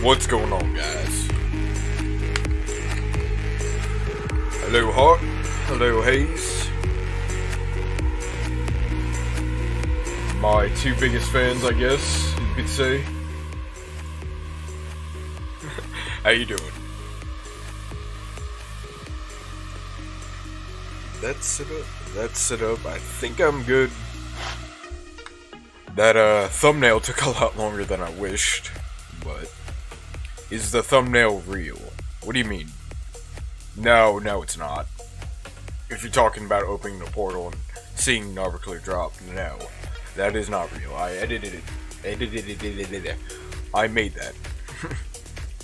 What's going on, guys? Hello, Hawk. Hello, Hayes. My two biggest fans, I guess you could say. How you doing? That's it up. That's it up. I think I'm good. That thumbnail took a lot longer than I wished, but is the thumbnail real? What do you mean? No, it's not. If you're talking about opening the portal and seeing Narbacular Drop, no, that is not real. I edited it. I made that.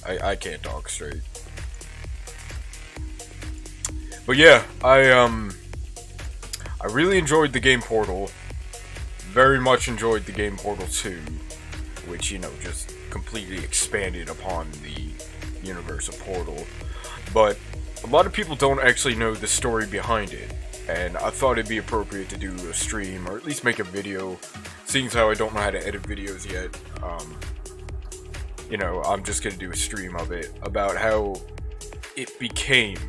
I can't talk straight. But yeah, I really enjoyed the game Portal. Very much enjoyed the game Portal 2, which, you know, just completely expanded upon the universe of Portal. But a lot of people don't actually know the story behind it, and I thought it'd be appropriate to do a stream, or at least make a video, seeing as how I don't know how to edit videos yet. You know, I'm just gonna do a stream of it, about how it became,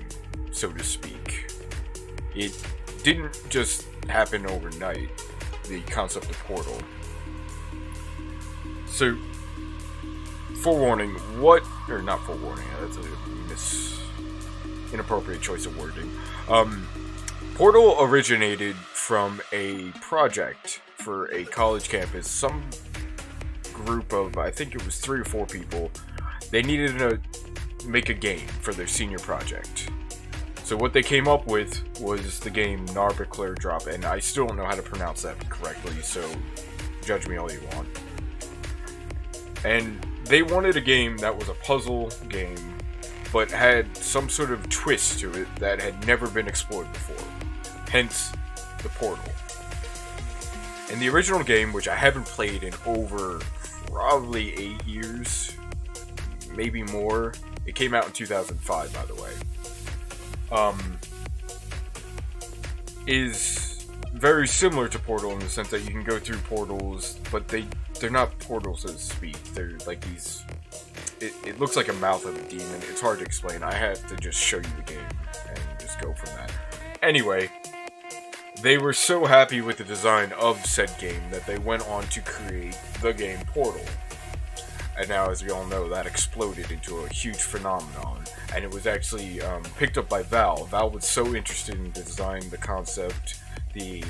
so to speak. It didn't just happen overnight, the concept of Portal. So, forewarning, not forewarning, that's a inappropriate choice of wording. Portal originated from a project for a college campus. Some group of, I think it was 3 or 4 people, they needed to make a game for their senior project. So what they came up with was the game Narbacular Drop, and I still don't know how to pronounce that correctly, so judge me all you want. And they wanted a game that was a puzzle game, but had some sort of twist to it that had never been explored before. Hence, the Portal. In the original game, which I haven't played in over probably 8 years, maybe more. It came out in 2005, by the way. Is very similar to Portal in the sense that you can go through portals, but they're not portals, so to speak. They're like these. It looks like a mouth of a demon. It's hard to explain. I have to just show you the game and just go from that. Anyway, they were so happy with the design of said game that they went on to create the game Portal. And now, as we all know, that exploded into a huge phenomenon. And it was actually picked up by Valve. Valve was so interested in the design, the concept, the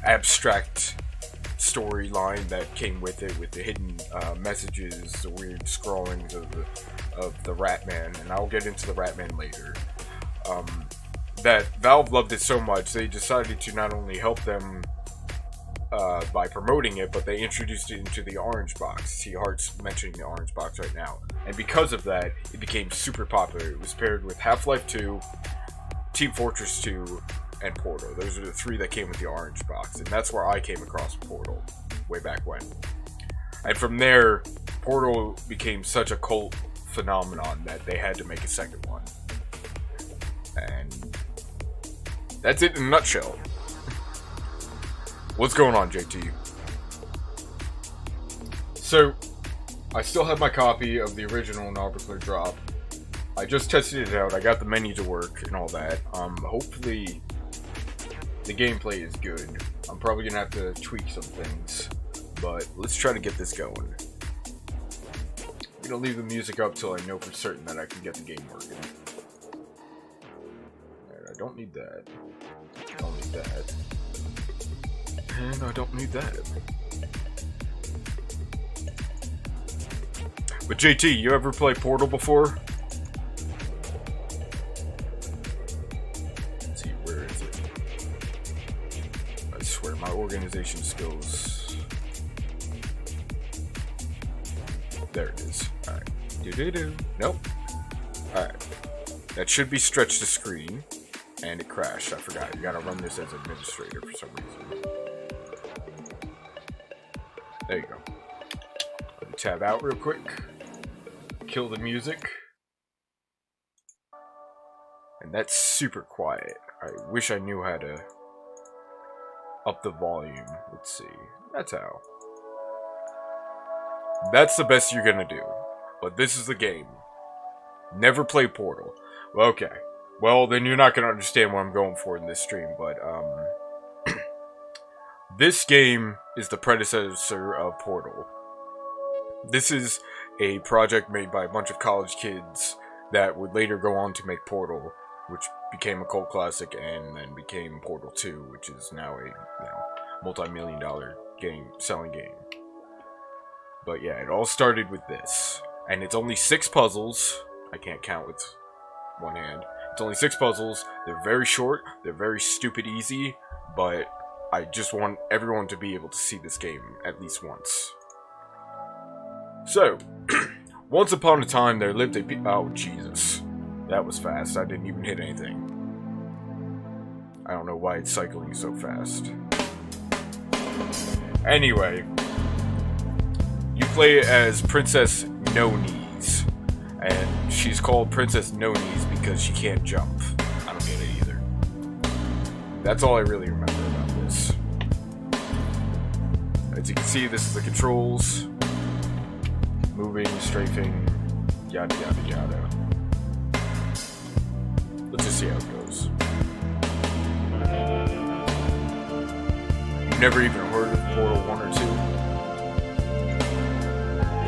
abstract storyline that came with it, with the hidden messages, the weird scrawlings of the Ratman. And I'll get into the Ratman later. That Valve loved it so much, they decided to not only help them by promoting it, but they introduced it into the orange box. See Heart's mentioning the orange box right now. And because of that, it became super popular. It was paired with Half-Life 2, Team Fortress 2, and Portal. Those are the 3 that came with the orange box. And that's where I came across Portal, way back when. And from there, Portal became such a cult phenomenon that they had to make a second one. And that's it in a nutshell. What's going on, JT? So, I still have my copy of the original Narbacular Drop. I just tested it out. I got the menu to work and all that. Hopefully, the gameplay is good. I'm probably gonna have to tweak some things, but let's try to get this going. I'm gonna leave the music up till I know for certain that I can get the game working. Alright, I don't need that. Don't need that. And I don't need that. But JT, you ever play Portal before? Let's see, where is it? I swear, my organization skills. There it is. Alright. Do-do-do. Nope. Alright. That should be stretched to screen. And it crashed. I forgot. You gotta run this as administrator for some reason. There you go. Let me tab out real quick. Kill the music. And that's super quiet. I wish I knew how to up the volume. Let's see. That's how. That's the best you're gonna do. But this is the game. Never play Portal. Well, okay. Well, then you're not gonna understand what I'm going for in this stream, but, this game is the predecessor of Portal. This is a project made by a bunch of college kids that would later go on to make Portal, which became a cult classic and then became Portal 2, which is now a, multi-million-dollar selling game. But yeah, it all started with this. And it's only 6 puzzles. I can't count with one hand. It's only 6 puzzles. They're very short. They're very stupid easy. But I just want everyone to be able to see this game at least once. So, once upon a time there lived a oh, Jesus. That was fast. I didn't even hit anything. I don't know why it's cycling so fast. Anyway, you play as Princess No Knees, and she's called Princess No Knees because she can't jump. I don't get it either. That's all I really remember about this. As you can see, this is the controls. Moving, strafing, yada yada yada. Let's just see how it goes. You've never even heard of Portal 1 or 2?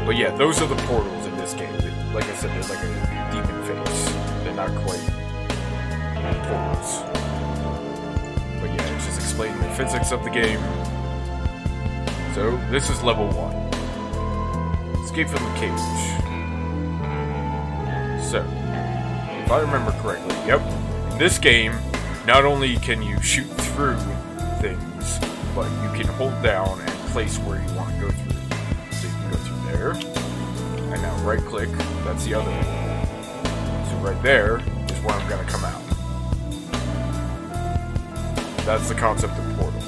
But yeah, those are the portals in this game. Like I said, they're like a demon face. They're not quite portals. But yeah, it's just explaining the physics of the game. So, this is level 1. Escape from the cage. So, if I remember correctly, yep, in this game, not only can you shoot through things, but you can hold down and place where you want to go through. So you can go through there, and now right click, that's the other one. So right there is where I'm going to come out. That's the concept of Portal.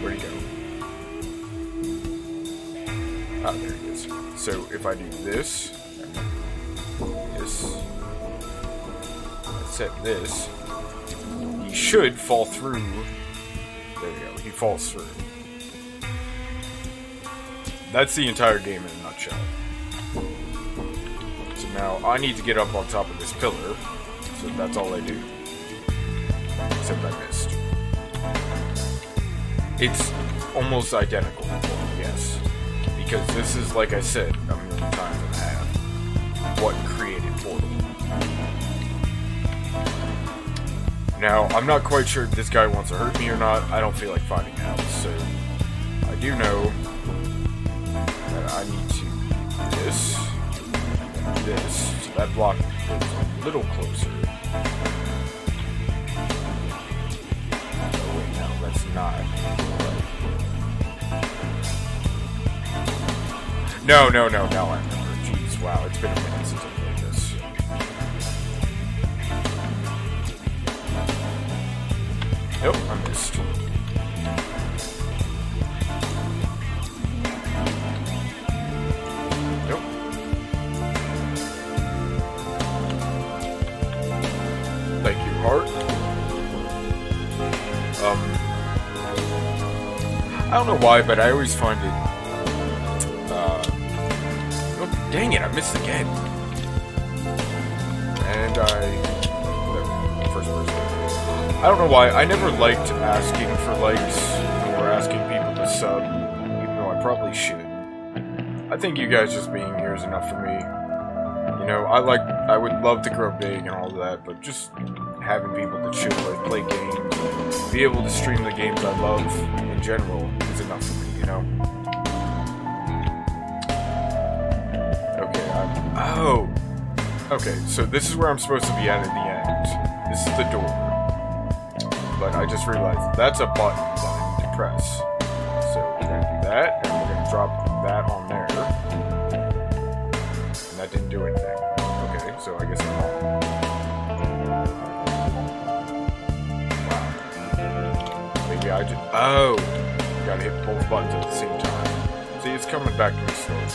Where'd he go? Ah, there he is. So if I do this, and this, set this, he should fall through. There we go, he falls through. That's the entire game in a nutshell. So now I need to get up on top of this pillar, so that's all I do. Except I missed. It's almost identical, yes. Because this is, like I said, a million times and a half, what created Portal. Now, I'm not quite sure if this guy wants to hurt me or not. I don't feel like finding out, so I do know that I need to do this, so that block goes a little closer. Oh wait, no, that's not. No, now I remember. Jeez, wow, it's been a minute since I played this. Nope, I missed. Nope. Thank you, heart. I don't know why, but I always find it. Oh, dang it, I missed again. And whatever, first person. I don't know why, I never liked asking for likes or asking people to sub, even though I probably should. I think you guys just being here is enough for me. You know, I would love to grow big and all of that, but just having people to chill with, play games, be able to stream the games I love in general is enough for me, you know? Oh! Okay, so this is where I'm supposed to be at the end. This is the door. But I just realized that's a button that I need to press. So we're going to do that, and we're going to drop that on there. And that didn't do anything. Okay, so I guess I'm wrong. Wow. Maybe I just... Oh! Gotta hit both buttons at the same time. See, it's coming back to me slowly.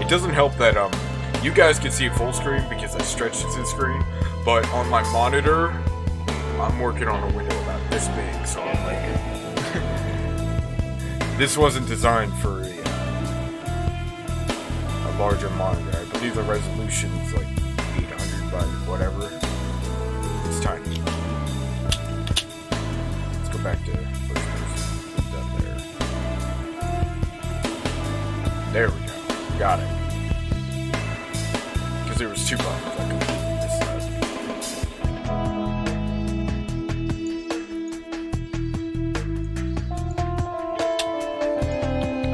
It doesn't help that, You guys can see it full screen because I stretched it to the screen, but on my monitor, I'm working on a window about this big, so I'm like, this wasn't designed for a larger monitor. I believe the resolution is like 800 by whatever. It's tiny. Let's go back to first person. Put that there. There we go. Got it. Because there was 2 buttons. I completely missed that.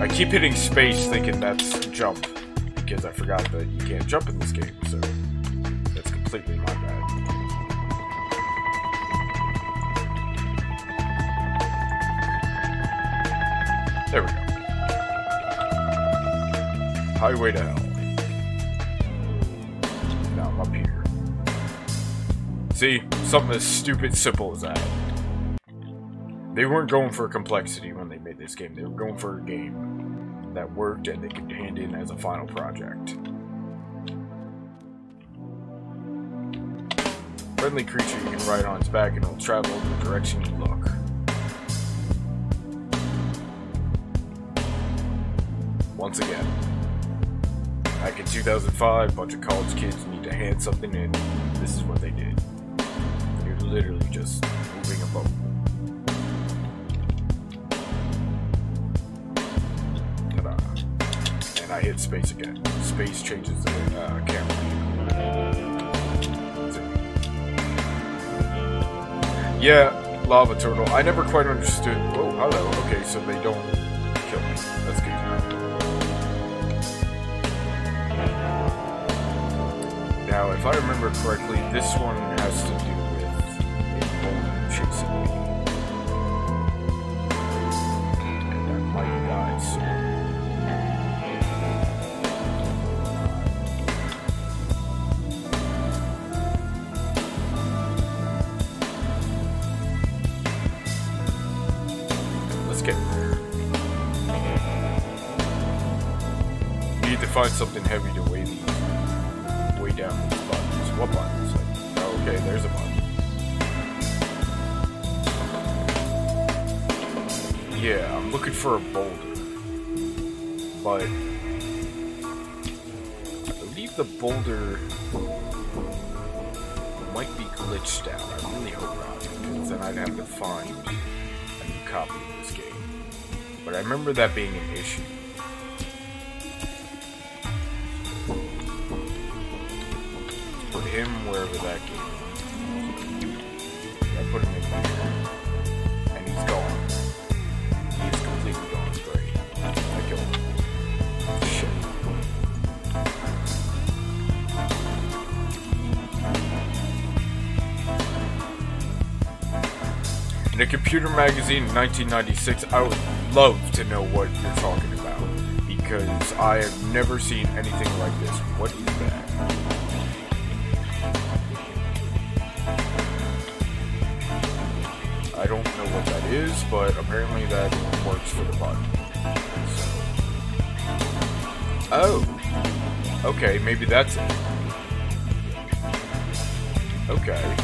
I keep hitting space thinking that's jump. Because I forgot that you can't jump in this game, so that's completely my bad. There we go. Highway to hell. Now I'm up here. See? Something as stupid simple as that. They weren't going for complexity when they made this game. They were going for a game that worked and they could hand in as a final project. Friendly creature you can ride on its back and it'll travel in the direction you look. Once again, back in 2005, a bunch of college kids need to hand something in. This is what they did. You're literally just moving a boat. I hit space again. Space changes the camera. Yeah, lava turtle. I never quite understood. Oh, hello. Okay, so they don't kill me. That's good. Now, if I remember correctly, this one has to do with a boulder chasing me. And I might die soon. Find something heavy to weigh down these buttons. What buttons? Oh, okay, there's a button. Yeah, I'm looking for a boulder. But I believe the boulder might be glitched out. I really hope not, because then I'd have to find a new copy of this game. But I remember that being an issue. Him wherever that came from. I put him in here, and he's gone. He's completely gone. Great. I killed him. Shit. In a computer magazine in 1996, I would love to know what you're talking about, because I have never seen anything like this. What is that? I don't know what that is, but apparently that works for the button. So. Oh. Okay, maybe that's it. Okay.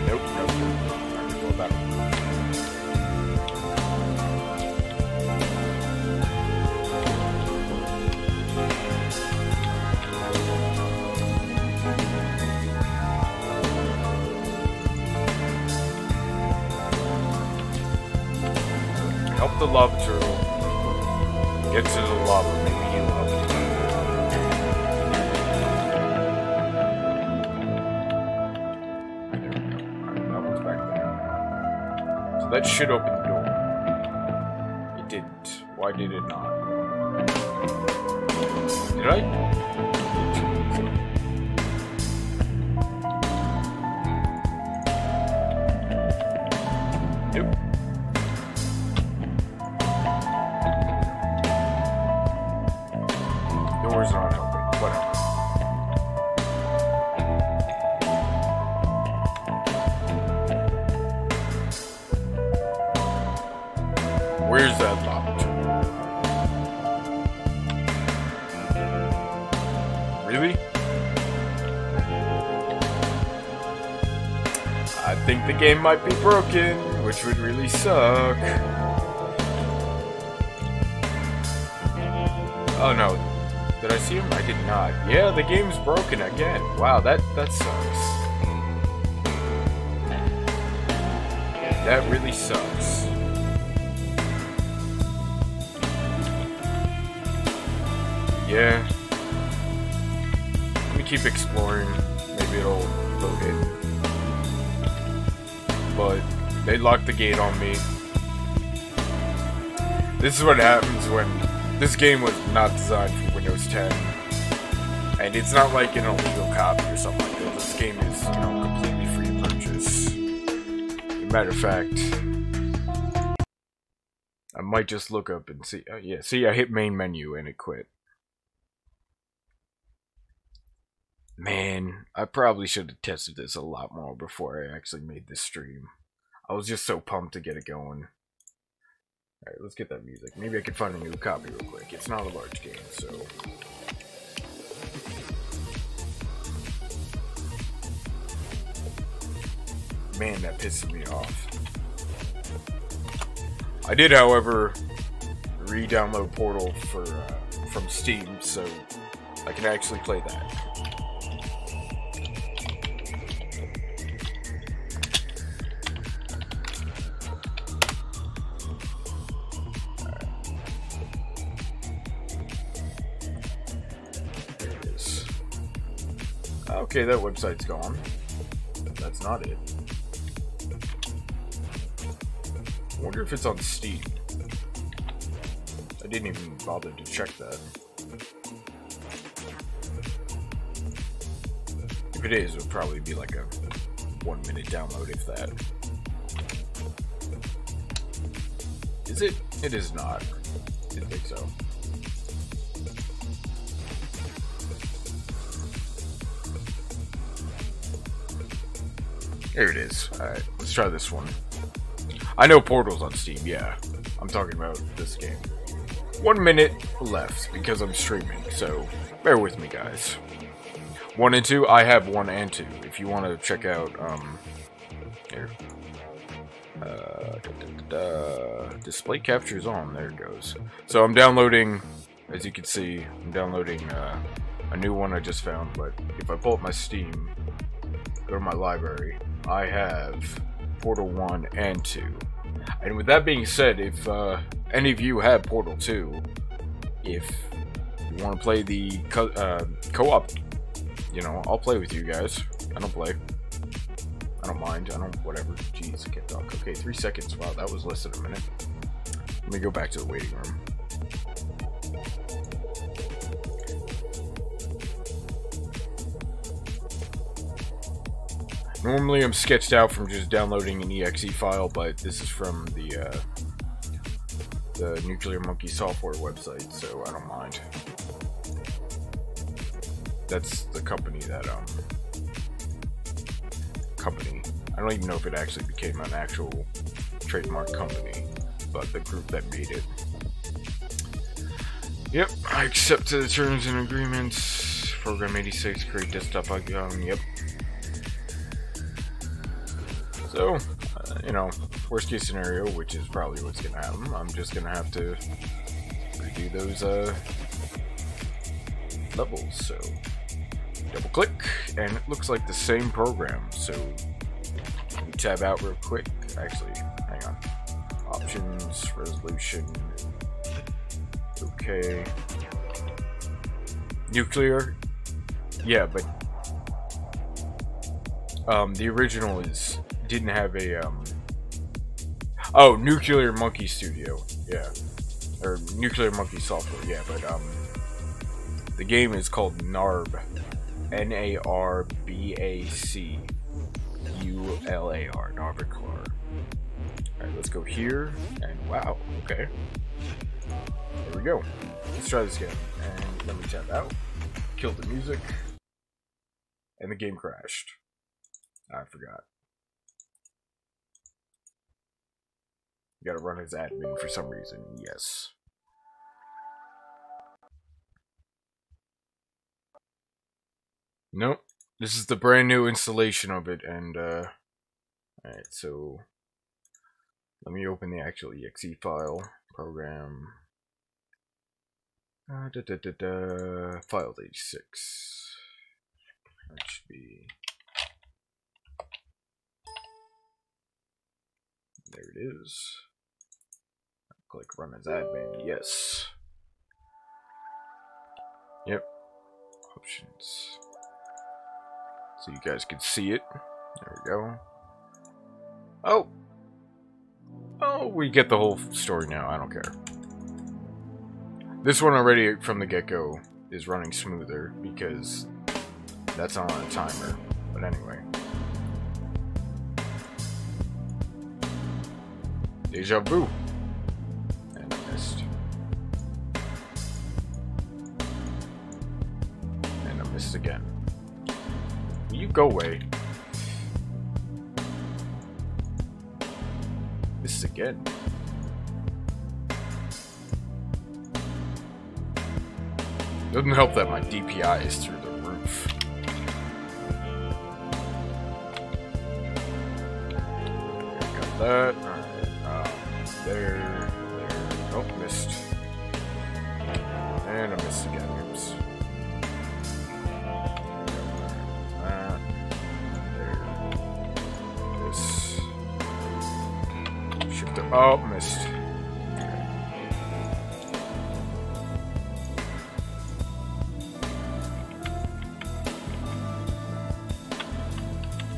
Nope, nope, nope. I can go about it. Help the lava turtle get to the lava, maybe he'll help you. There we go. Alright, that one's back there. So that should open the door. It didn't. Why did it not? Did I? Nope. Door's not open. Whatever. Really? I think the game might be broken, which would really suck. Oh no. Did I see him? I did not. Yeah, the game's broken again. Wow, that sucks. That really sucks. Yeah. Let me keep exploring. Maybe it'll load it. But they locked the gate on me. This is what happens when this game was not designed for Windows 10. And it's not like an illegal copy or something like that. This game is, completely free to purchase. As a matter of fact, I might just look up and see. Yeah, see, I hit main menu and it quit. Man, I probably should have tested this a lot more before I actually made this stream. I was just so pumped to get it going. Alright, let's get that music. Maybe I could find a new copy real quick. It's not a large game, so... Man, that pisses me off. I did, however, re-download Portal from Steam, so I can actually play that. Okay, that website's gone. But that's not it. I wonder if it's on Steam. I didn't even bother to check that. If it is, it'll probably be like a 1-minute download, if that. Is it? It is not. I didn't think so. Here it is. Alright, let's try this one. I know Portal's on Steam, yeah. I'm talking about this game. 1 minute left because I'm streaming, so bear with me, guys. 1 and 2, I have 1 and 2. If you want to check out, here. Display capture's on, there it goes. So I'm downloading, as you can see, I'm downloading a new one I just found, but if I pull up my Steam, go to my library, I have Portal 1 and 2. And with that being said, if any of you have Portal 2, if you want to play the co-op, I'll play with you guys. I don't play. I don't mind. I don't, whatever. Jeez, can't talk. Okay, 3 seconds. Wow, that was less than a minute. Let me go back to the waiting room. Normally I'm sketched out from just downloading an exe file, but this is from the Nuclear Monkey software website, so I don't mind. That's the company that, I don't even know if it actually became an actual trademark company, but the group that made it. Yep, I accept the terms and agreements. Program 86, create desktop icon, yep. So, worst case scenario, which is probably what's gonna happen, I'm just gonna have to redo those levels. So, double click, and it looks like the same program. So, let me tab out real quick. Actually, hang on. Options, resolution. Okay. Nuclear. Yeah, but the original didn't have a oh, Nuclear Monkey Studio, yeah, or Nuclear Monkey software, yeah, but the game is called Narb, Narbacular, Narbacular. Alright, let's go here, and wow, okay, there we go. Let's try this again, and let me tab out, kill the music, and the game crashed. I forgot. You gotta run as admin for some reason, yes. Nope. This is the brand new installation of it, and alright, so let me open the actual exe file. Program file 86. That should be, there it is. Click run as admin, yes. Yep. Options. So you guys can see it. There we go. Oh! Oh, we get the whole story now. I don't care. This one already from the get-go is running smoother because that's not on a timer. But anyway. Deja vu. And I missed. And I missed again. Will you go away? This again. Doesn't help that my DPI is through the roof. Got that. Alright. There. Oh, missed. And I missed again. Oops. Oh, missed.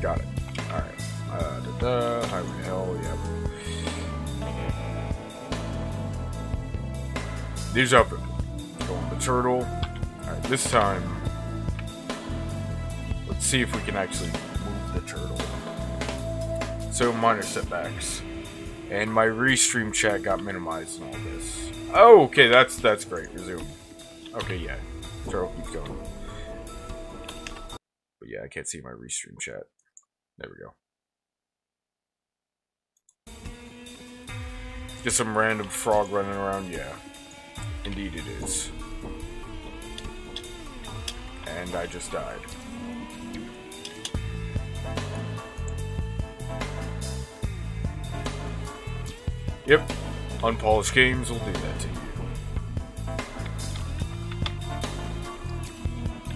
Got it. Alright. Highway hell, yep. These up. Go on the turtle. Alright, this time, let's see if we can actually move the turtle. So, minor setbacks. And my restream chat got minimized and all this. Oh, okay, that's great. Resume. Okay, yeah. Turtle keeps going. But yeah, I can't see my restream chat. There we go. Just some random frog running around? Yeah. Indeed it is. And I just died. Yep, unpolished games will do that to you.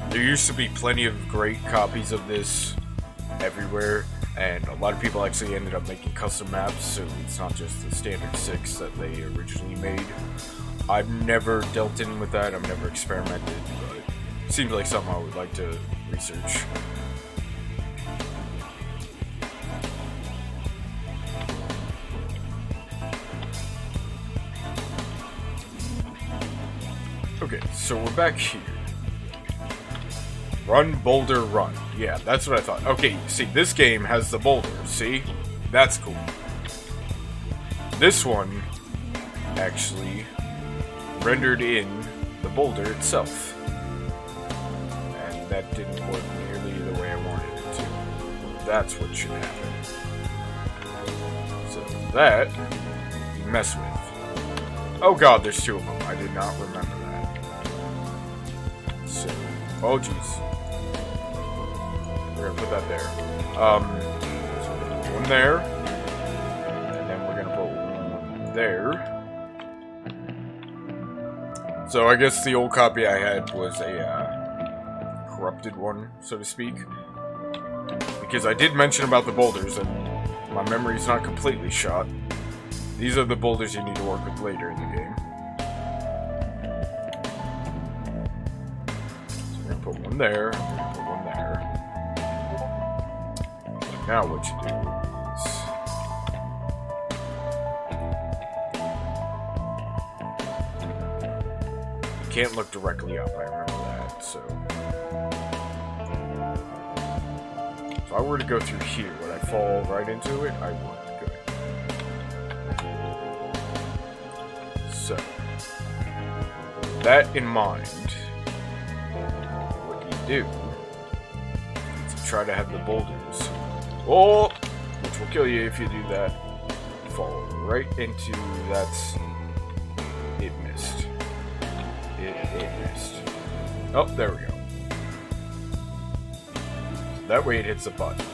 There used to be plenty of great copies of this everywhere, and a lot of people actually ended up making custom maps, so it's not just the standard 6 that they originally made. I've never dealt in with that, I've never experimented, but it seems like something I would like to research. Okay, so we're back here. Run, boulder, run. Yeah, that's what I thought. Okay, see, this game has the boulders, see? That's cool. This one actually rendered in the boulder itself. And that didn't work nearly the way I wanted it to. That's what should happen. So that, you mess with. Oh god, there's 2 of them. I did not remember that. So, oh jeez. We're gonna put that there. So we're gonna put one there. And then we're gonna put one there. So I guess the old copy I had was a corrupted one, so to speak. Because I did mention about the boulders, and my memory's not completely shot. These are the boulders you need to work with later in the game. So we're gonna put one there, and we're gonna put one there. So now what you do is... You can't look directly up, I remember that, so... If I were to go through here, would I fall right into it? I would. Good. So, that in mind, what you do is you try to have the boulders, oh, which will kill you if you do that, fall right into that's, it missed. It missed. Oh, there we go. that way it hits the button.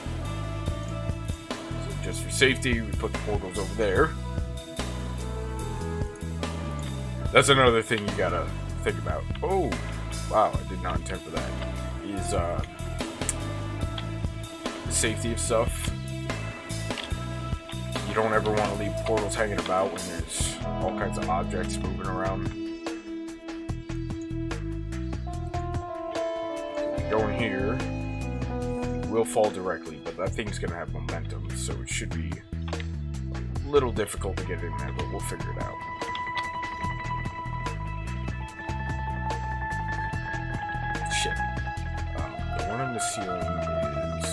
So just for safety, we put the portals over there. That's another thing you gotta think about. Oh, wow, I did not intend for that. Is, the safety of stuff. You don't ever want to leave portals hanging about when there's all kinds of objects moving around. Going here, it will fall directly, but that thing's gonna have momentum, so it should be a little difficult to get in there, but we'll figure it out. Shit. The one on the ceiling is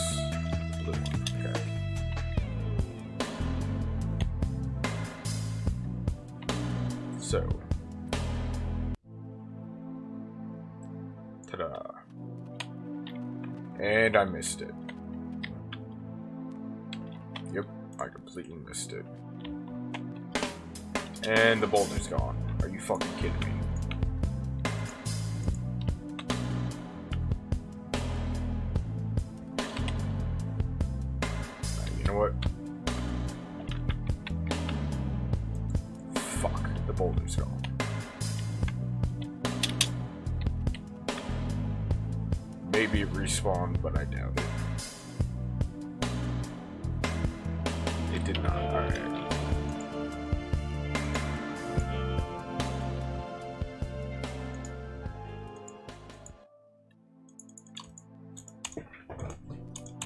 the blue one. Okay. So. Ta-da. And I missed it. Yep, I completely missed it. And the boulder's gone. Are you fucking kidding me? You know what? Fuck, the boulder's gone. Maybe it respawned, but I doubt it. It did not. Alright.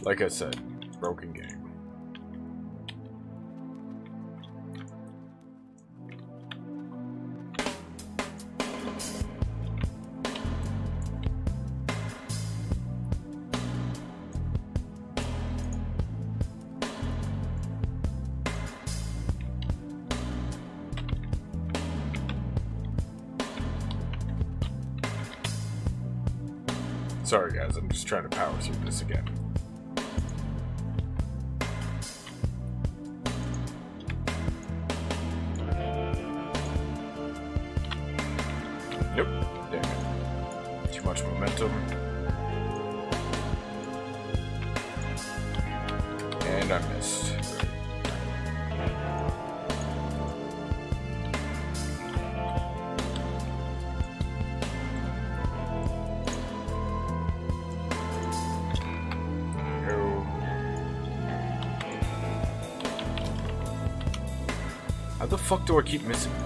Like I said, broken game. Sorry guys, I'm just trying to power through this again. Nope, damn it. Too much momentum. And I missed. How the fuck do I keep missing that?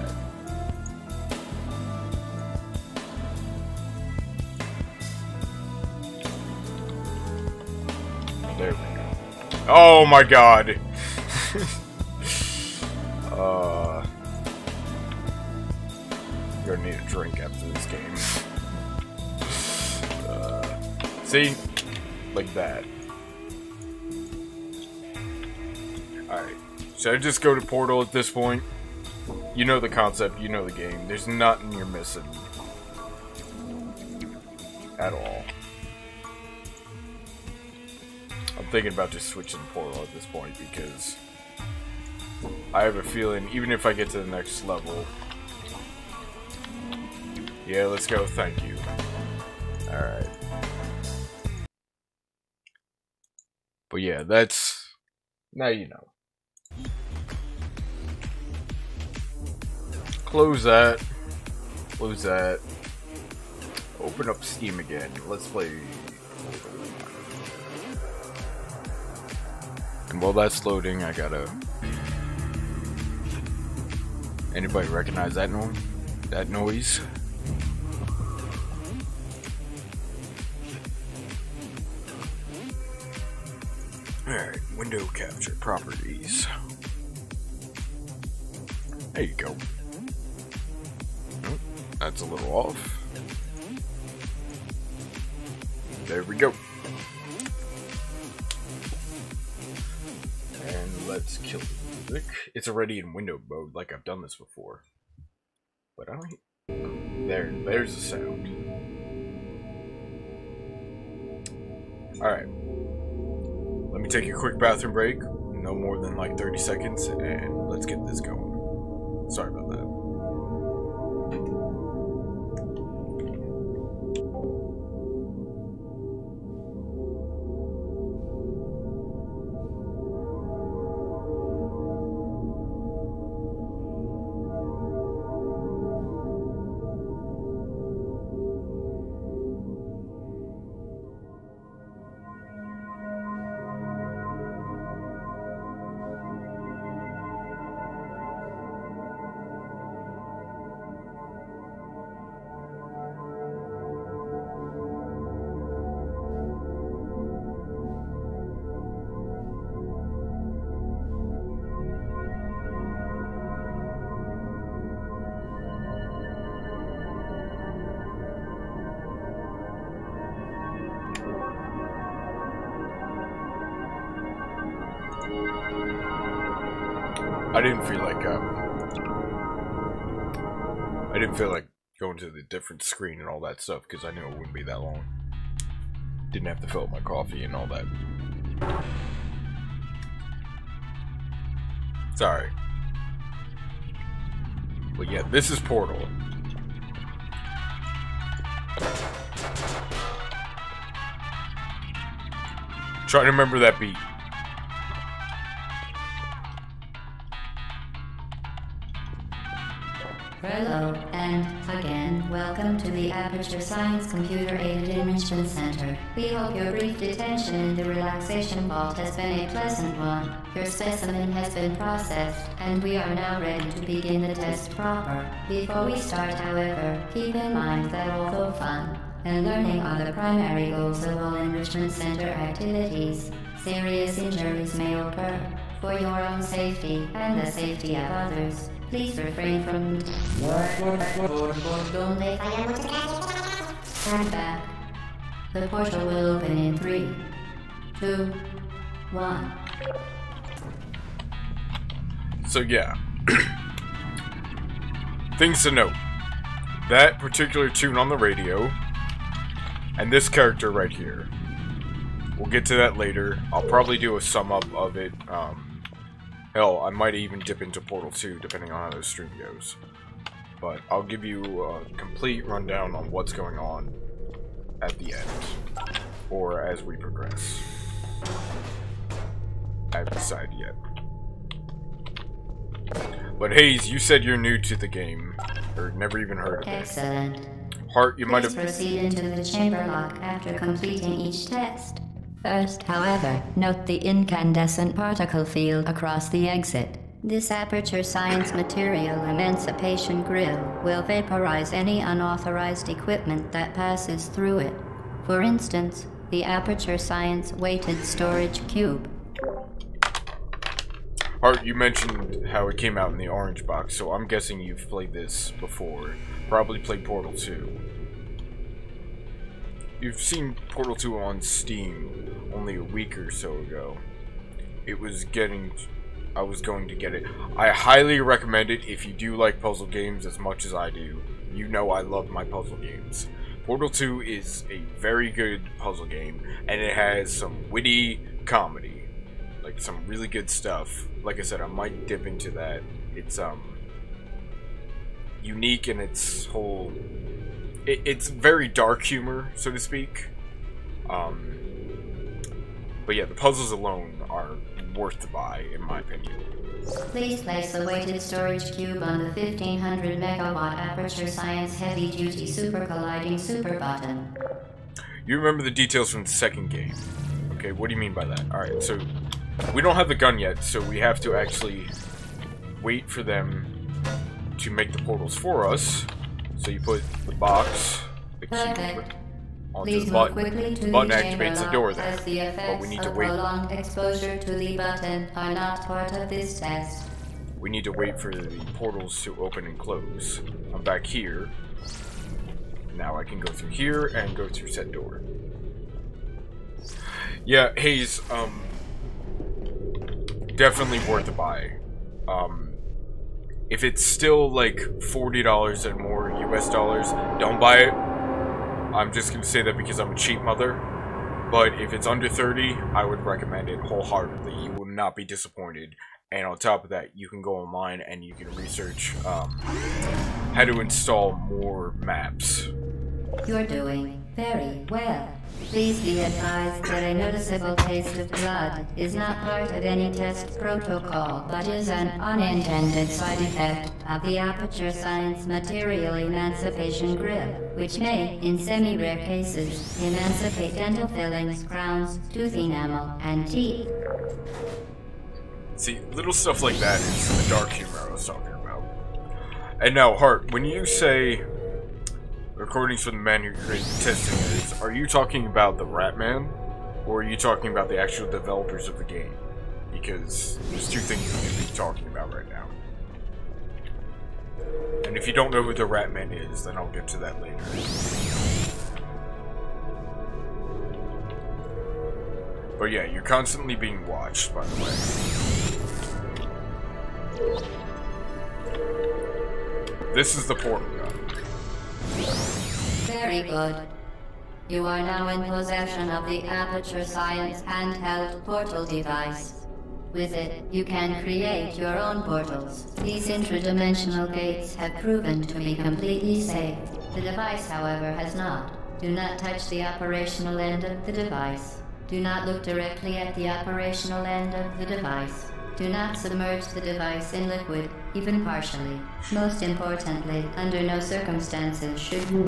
There we go. Oh my god! You're gonna need a drink after this game. See? Like that. Alright. Should I just go to Portal at this point? You know the concept, you know the game. There's nothing you're missing. At all. I'm thinking about just switching to Portal at this point because I have a feeling, even if I get to the next level... Yeah, let's go, thank you. Alright. But yeah, that's... Now you know. Close that. Close that. Open up Steam again. Let's play. And while that's loading, I gotta... Anybody recognize that noise? That noise? Alright, window capture properties. There you go. Oh, that's a little off. There we go. And let's kill the music. It's already in window mode, like I've done this before. But I don't... There's the sound. Alright. Let me take a quick bathroom break. No more than like 30 seconds, and let's get this going. Sorry about that. I didn't feel like going to the different screen and all that stuff because I knew it wouldn't be that long. Didn't have to fill up my coffee and all that. Sorry. But yeah, this is Portal. Try to remember that beat. Hello, and again, welcome to the Aperture Science Computer-Aided Enrichment Center. We hope your brief detention in the relaxation vault has been a pleasant one. Your specimen has been processed, and we are now ready to begin the test proper. Before we start, however, keep in mind that although fun and learning are the primary goals of all Enrichment Center activities, serious injuries may occur. For your own safety and the safety of others, please refrain from stand back. The portal will open in 3, 2, 1. So yeah. Things to note. That particular tune on the radio, and this character right here. We'll get to that later. I'll probably do a sum up of it. Hell, I might even dip into Portal 2, depending on how the stream goes. But I'll give you a complete rundown on what's going on at the end, or as we progress. I haven't decided yet. But Hayes, you said you're new to the game, or never even heard of it. Excellent. Hart, you might have... proceed into the chamber lock after completing each test. First, however, note the incandescent particle field across the exit. This Aperture Science Material Emancipation Grill will vaporize any unauthorized equipment that passes through it. For instance, the Aperture Science Weighted Storage Cube. Hart, you mentioned how it came out in the orange box, so I'm guessing you've played this before. Probably played Portal 2. You've seen Portal 2 on Steam only a week or so ago. I was going to get it. I highly recommend it if you do like puzzle games as much as I do. You know I love my puzzle games. Portal 2 is a very good puzzle game, and it has some witty comedy. Like, some really good stuff. Like I said, I might dip into that. It's, unique in its whole... It's very dark humor, so to speak. But yeah, the puzzles alone are worth the buy, in my opinion. Please place the weighted storage cube on the 1500 megawatt Aperture Science Heavy Duty Super Colliding Super Button. You remember the details from the second game. Okay, what do you mean by that? Alright, so we don't have the gun yet, so we have to actually wait for them to make the portals for us. So you put the box, the cube, onto the button. The button activates the door there, but we need to wait. Prolonged exposure to the button are not part of this test. We need to wait for the portals to open and close. I'm back here. Now I can go through here and go through said door. Yeah, Hayes, definitely worth a buy. If it's still like $40 and more US dollars, don't buy it. I'm just gonna say that because I'm a cheap mother. But if it's under 30, I would recommend it wholeheartedly. You will not be disappointed. And on top of that, you can go online and you can research how to install more maps. You're doing very well. Please be advised that a noticeable taste of blood is not part of any test protocol, but is an unintended side effect of the Aperture Science Material Emancipation Grill, which may, in semi-rare cases, emancipate dental fillings, crowns, tooth enamel, and teeth. See, little stuff like that is the dark humor I was talking about. And now, Hart, when you say recordings from the man who created the testing areas, are you talking about the Ratman, or are you talking about the actual developers of the game? Because there's two things you could be talking about right now. And if you don't know who the Ratman is, then I'll get to that later. But yeah, you're constantly being watched, by the way. This is the portal gun. Very good. You are now in possession of the Aperture Science handheld portal device. With it, you can create your own portals. These intradimensional gates have proven to be completely safe. The device, however, has not. Do not touch the operational end of the device. Do not look directly at the operational end of the device. Do not submerge the device in liquid, even partially. Most importantly, under no circumstances should you...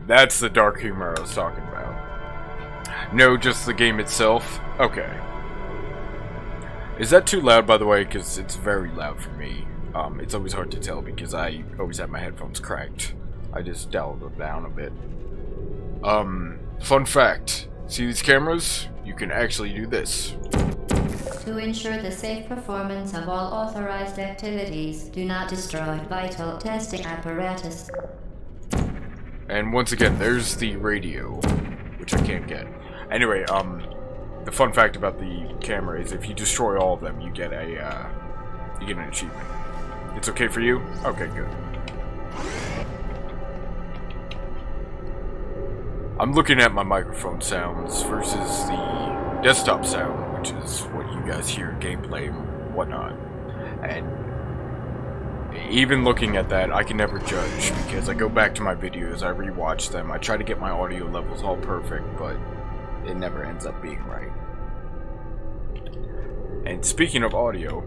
That's the dark humor I was talking about. No, just the game itself? Okay. Is that too loud, by the way? Because it's very loud for me. It's always hard to tell because I always have my headphones cracked. I just dialed them down a bit. Fun fact. See these cameras? You can actually do this. To ensure the safe performance of all authorized activities, do not destroy vital testing apparatus. And once again, there's the radio, which I can't get. Anyway, the fun fact about the camera is if you destroy all of them, you get an achievement. It's okay for you? Okay, good. I'm looking at my microphone sounds versus the desktop sound, which is what you guys hear in gameplay and whatnot. And even looking at that, I can never judge because I go back to my videos, I rewatch them, I try to get my audio levels all perfect, but it never ends up being right. And speaking of audio,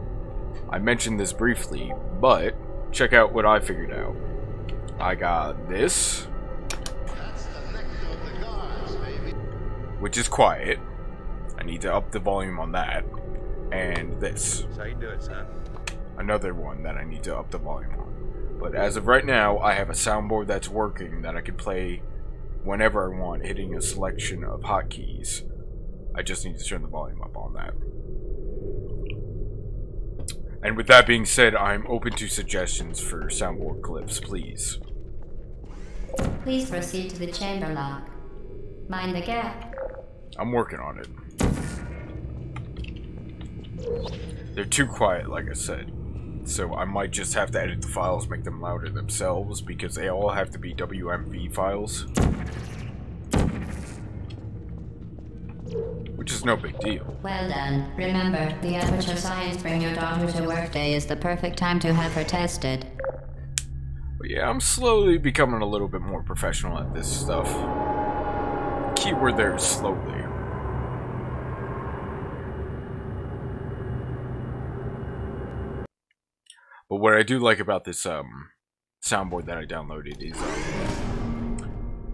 I mentioned this briefly, but check out what I figured out. I got this, which is quiet. I need to up the volume on that. And this. That's how you do it, son. Another one that I need to up the volume on. But as of right now, I have a soundboard that's working that I can play whenever I want, hitting a selection of hotkeys. I just need to turn the volume up on that. And with that being said, I'm open to suggestions for soundboard clips, please. Please proceed to the chamber lock. Mind the gap. I'm working on it. They're too quiet, like I said. So I might just have to edit the files, make them louder themselves, because they all have to be WMV files. Which is no big deal. Well done. Remember, the Aperture Science Bring Your Daughter to Work Day is the perfect time to have her tested. But yeah, I'm slowly becoming a little bit more professional at this stuff. Keyword there is slowly. But what I do like about this soundboard that I downloaded is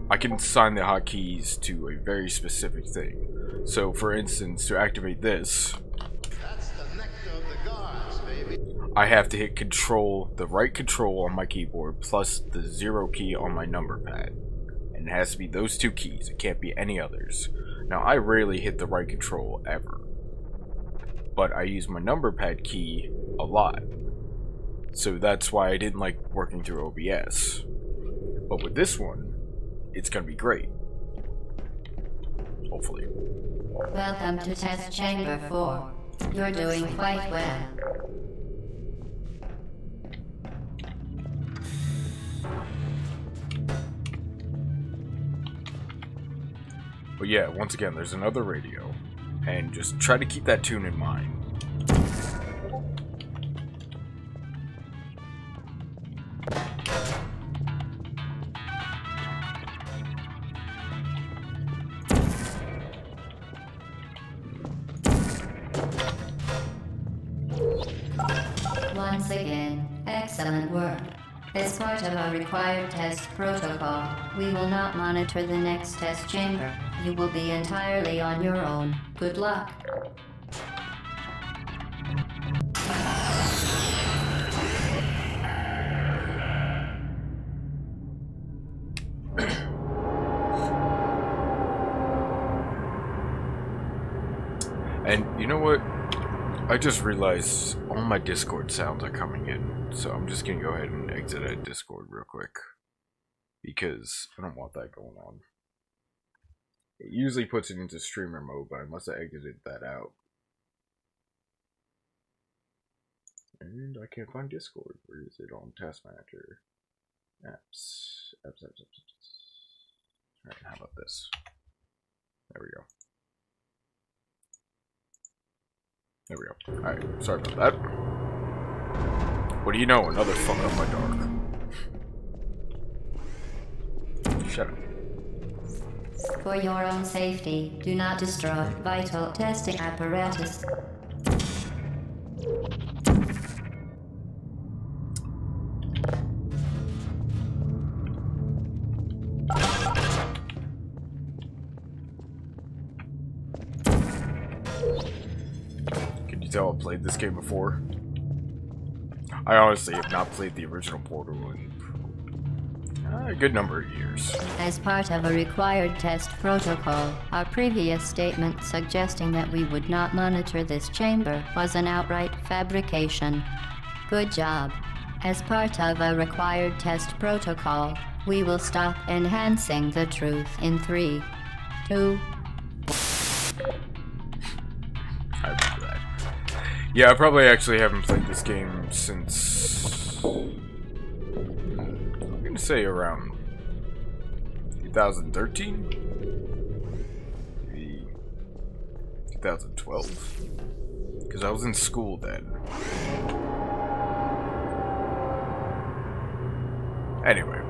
I can assign the hotkeys to a very specific thing. So for instance, to activate this, That's the nectar of the gods, baby. I have to hit control, the right control on my keyboard, plus the 0 key on my number pad. And it has to be those two keys, it can't be any others. Now I rarely hit the right control ever, but I use my number pad key a lot. So that's why I didn't like working through OBS. But with this one, it's gonna be great. Hopefully. Welcome to Test Chamber 4. You're doing quite well. But yeah, once again, there's another radio. And just try to keep that tune in mind. Once again, excellent work. As part of our required test protocol, we will not monitor the next test chamber. You will be entirely on your own. Good luck. And you know what? I just realized all my Discord sounds are coming in, so I'm just gonna go ahead and exit out of Discord real quick. Because I don't want that going on. It usually puts it into streamer mode, but I must have exited that out. And I can't find Discord. Where is it on Task Manager? Apps. Alright, how about this? There we go. There we go. Alright, sorry about that. What do you know? Another fuck up my dark. Shut up. For your own safety, do not destroy vital testing apparatus. Can you tell I've played this game before? I honestly have not played the original Portal in a good number of years. As part of a required test protocol, our previous statement suggesting that we would not monitor this chamber was an outright fabrication. Good job. As part of a required test protocol, we will stop enhancing the truth in 3, 2... I remember that. Yeah, I probably actually haven't played this game since... I'm gonna say around 2013? Maybe 2012? Because I was in school then. Anyway.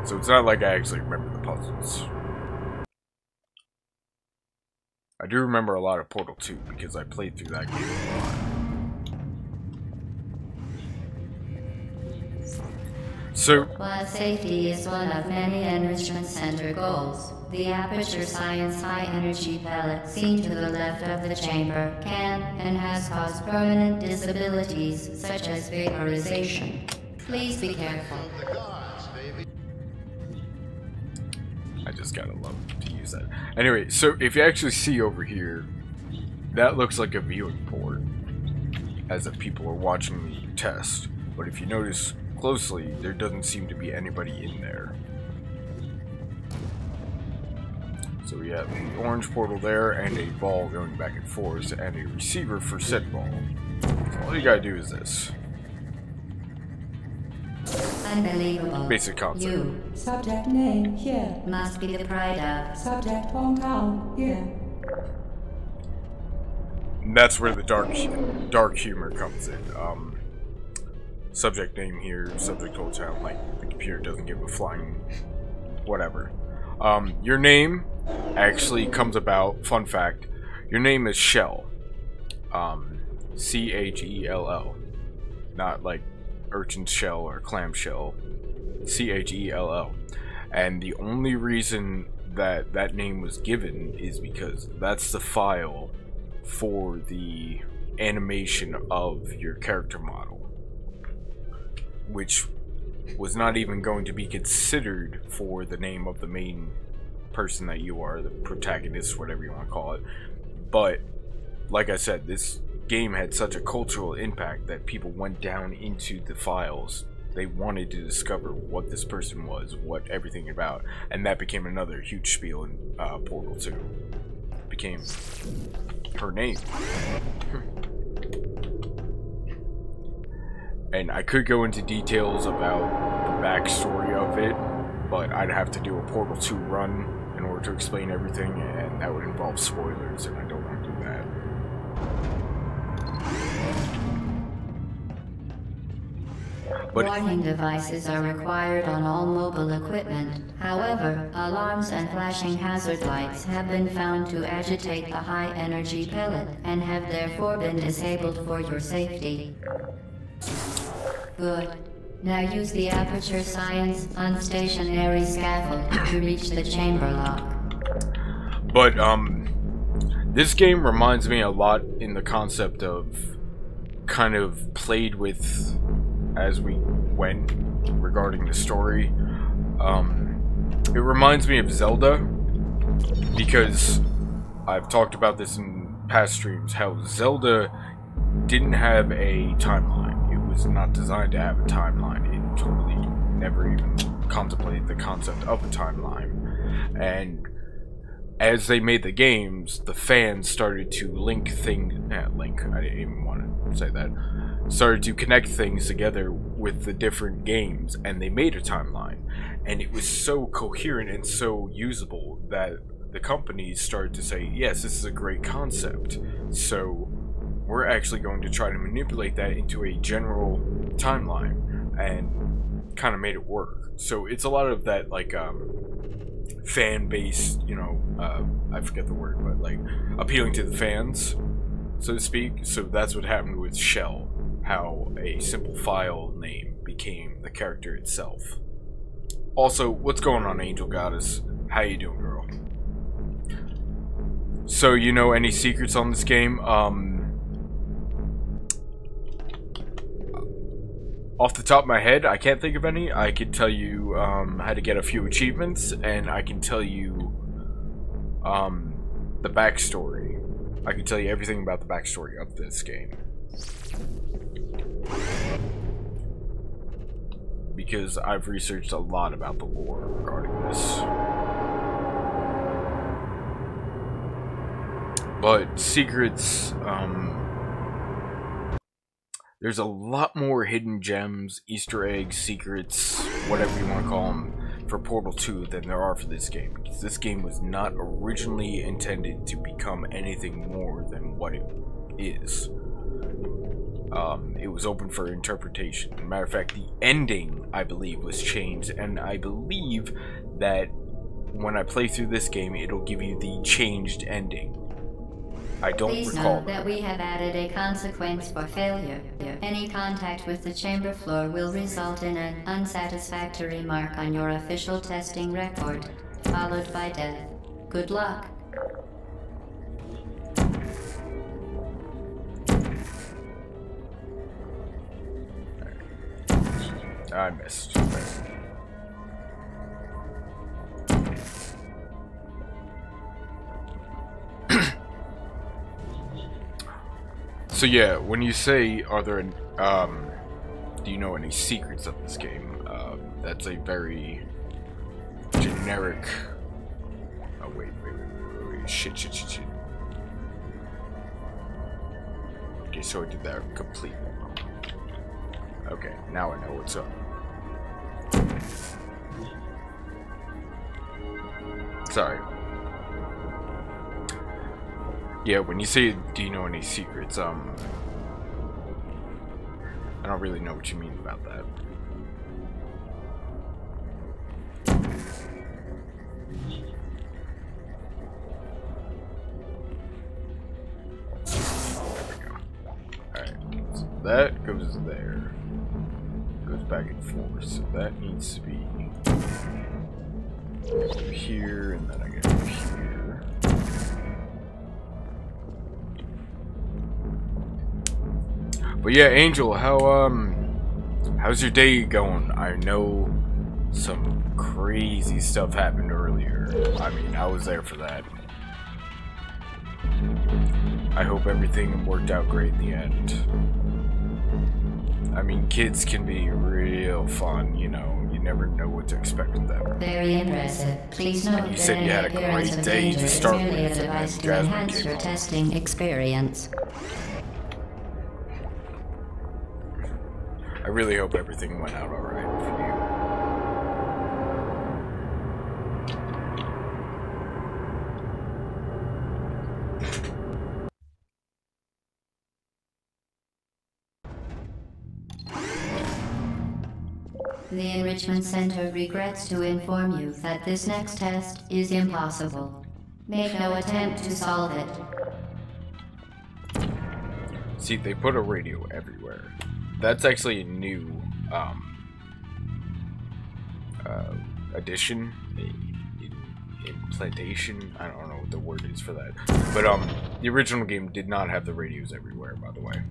So it's not like I actually remember the puzzles. I do remember a lot of Portal 2 because I played through that game a lot. So, while safety is one of many Enrichment Center goals, the Aperture Science high-energy pellet seen to the left of the chamber can and has caused permanent disabilities such as vaporization. Please be careful. The guards, baby. I just gotta love to use that. Anyway, so if you actually see over here, that looks like a viewing port, as if people are watching me test. But if you notice closely, there doesn't seem to be anybody in there. So we have the orange portal there, and a ball going back and forth, and a receiver for said ball. So all you gotta do is this. Unbelievable. Basic concept. You Subject name here. must be the pride of. Subject hometown here. And that's where the dark humor comes in. Subject name here, subject hometown, like the computer doesn't give a flying whatever. Your name actually comes about, fun fact, your name is Shell. C-H-E-L-L. Not like urchin shell or clam shell. C-H-E-L-L. And the only reason that that name was given is because that's the file for the animation of your character model, which was not even going to be considered for the name of the main person that you are, the protagonist, whatever you want to call it. But like I said, this game had such a cultural impact that people went down into the files. They wanted to discover what this person was, what everything about, and that became another huge spiel in Portal 2. It became her name. And I could go into details about the backstory of it, but I'd have to do a Portal 2 run in order to explain everything, and that would involve spoilers, and I don't want to do that. But Warning devices are required on all mobile equipment. However, alarms and flashing hazard lights have been found to agitate the high-energy pellet and have therefore been disabled for your safety. Good. Now use the Aperture Science unstationary scaffold to reach the chamber lock. But, this game reminds me a lot in the concept of kind of played with as we went regarding the story. It reminds me of Zelda, because I've talked about this in past streams, how Zelda didn't have a timeline. It was not designed to have a timeline. It totally never even contemplated the concept of a timeline. And as they made the games, the fans started to link things. I didn't even want to say that. started to connect things together with the different games, and they made a timeline. And it was so coherent and so usable that the companies started to say, yes, this is a great concept. So we're actually going to try to manipulate that into a general timeline, and kind of made it work. So it's a lot of that, like, fan-based, you know, I forget the word, but like appealing to the fans, so to speak. So that's what happened with Shell, how a simple file name became the character itself. Also, what's going on, Angel Goddess? How you doing, girl? So, you know any secrets on this game? Off the top of my head, I can't think of any. I could tell you how to get a few achievements, and I can tell you the backstory. I can tell you everything about the backstory of this game. Because I've researched a lot about the lore regarding this. But secrets, there's a lot more hidden gems, Easter eggs, secrets, whatever you want to call them, for Portal 2 than there are for this game. Because this game was not originally intended to become anything more than what it is. It was open for interpretation. As a matter of fact, the ending, I believe, was changed, and I believe that when I play through this game, it'll give you the changed ending. I don't Please recall. note that we have added a consequence for failure. Any contact with the chamber floor will result in an unsatisfactory mark on your official testing record, followed by death. Good luck. I missed. So yeah, when you say, are there, do you know any secrets of this game? That's a very generic. Oh wait, shit. Okay, so I did that completely wrong. Okay, now I know what's up. Sorry. Yeah, when you say, do you know any secrets, I don't really know what you mean about that. There we go. Alright, so that goes there. Goes back and forth, so that needs to be here, and then I get here. But yeah, Angel, how's your day going? I know some crazy stuff happened earlier. I mean, I was there for that. I hope everything worked out great in the end. I mean, kids can be real fun, you know. You never know what to expect with them. Very impressive. Please note You said you had a great day to start with, a device and to Jasmine enhance came your home. testing experience. I really hope everything went out alright for you. The Enrichment Center regrets to inform you that this next test is impossible. Make no attempt to solve it. See, they put a radio everywhere. That's actually a new addition, implantation. I don't know what the word is for that. But the original game did not have the radios everywhere, by the way.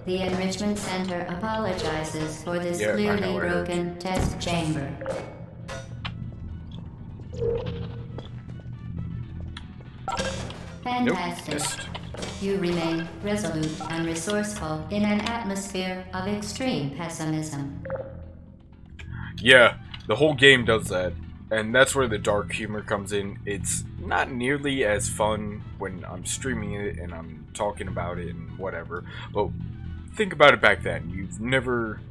The Enrichment Center apologizes for this Yeah, I clearly know, I heard. broken test chamber. Fantastic. Missed. You remain resolute and resourceful in an atmosphere of extreme pessimism. Yeah, the whole game does that. And that's where the dark humor comes in. It's not nearly as fun when I'm streaming it and I'm talking about it and whatever. But think about it back then. You've never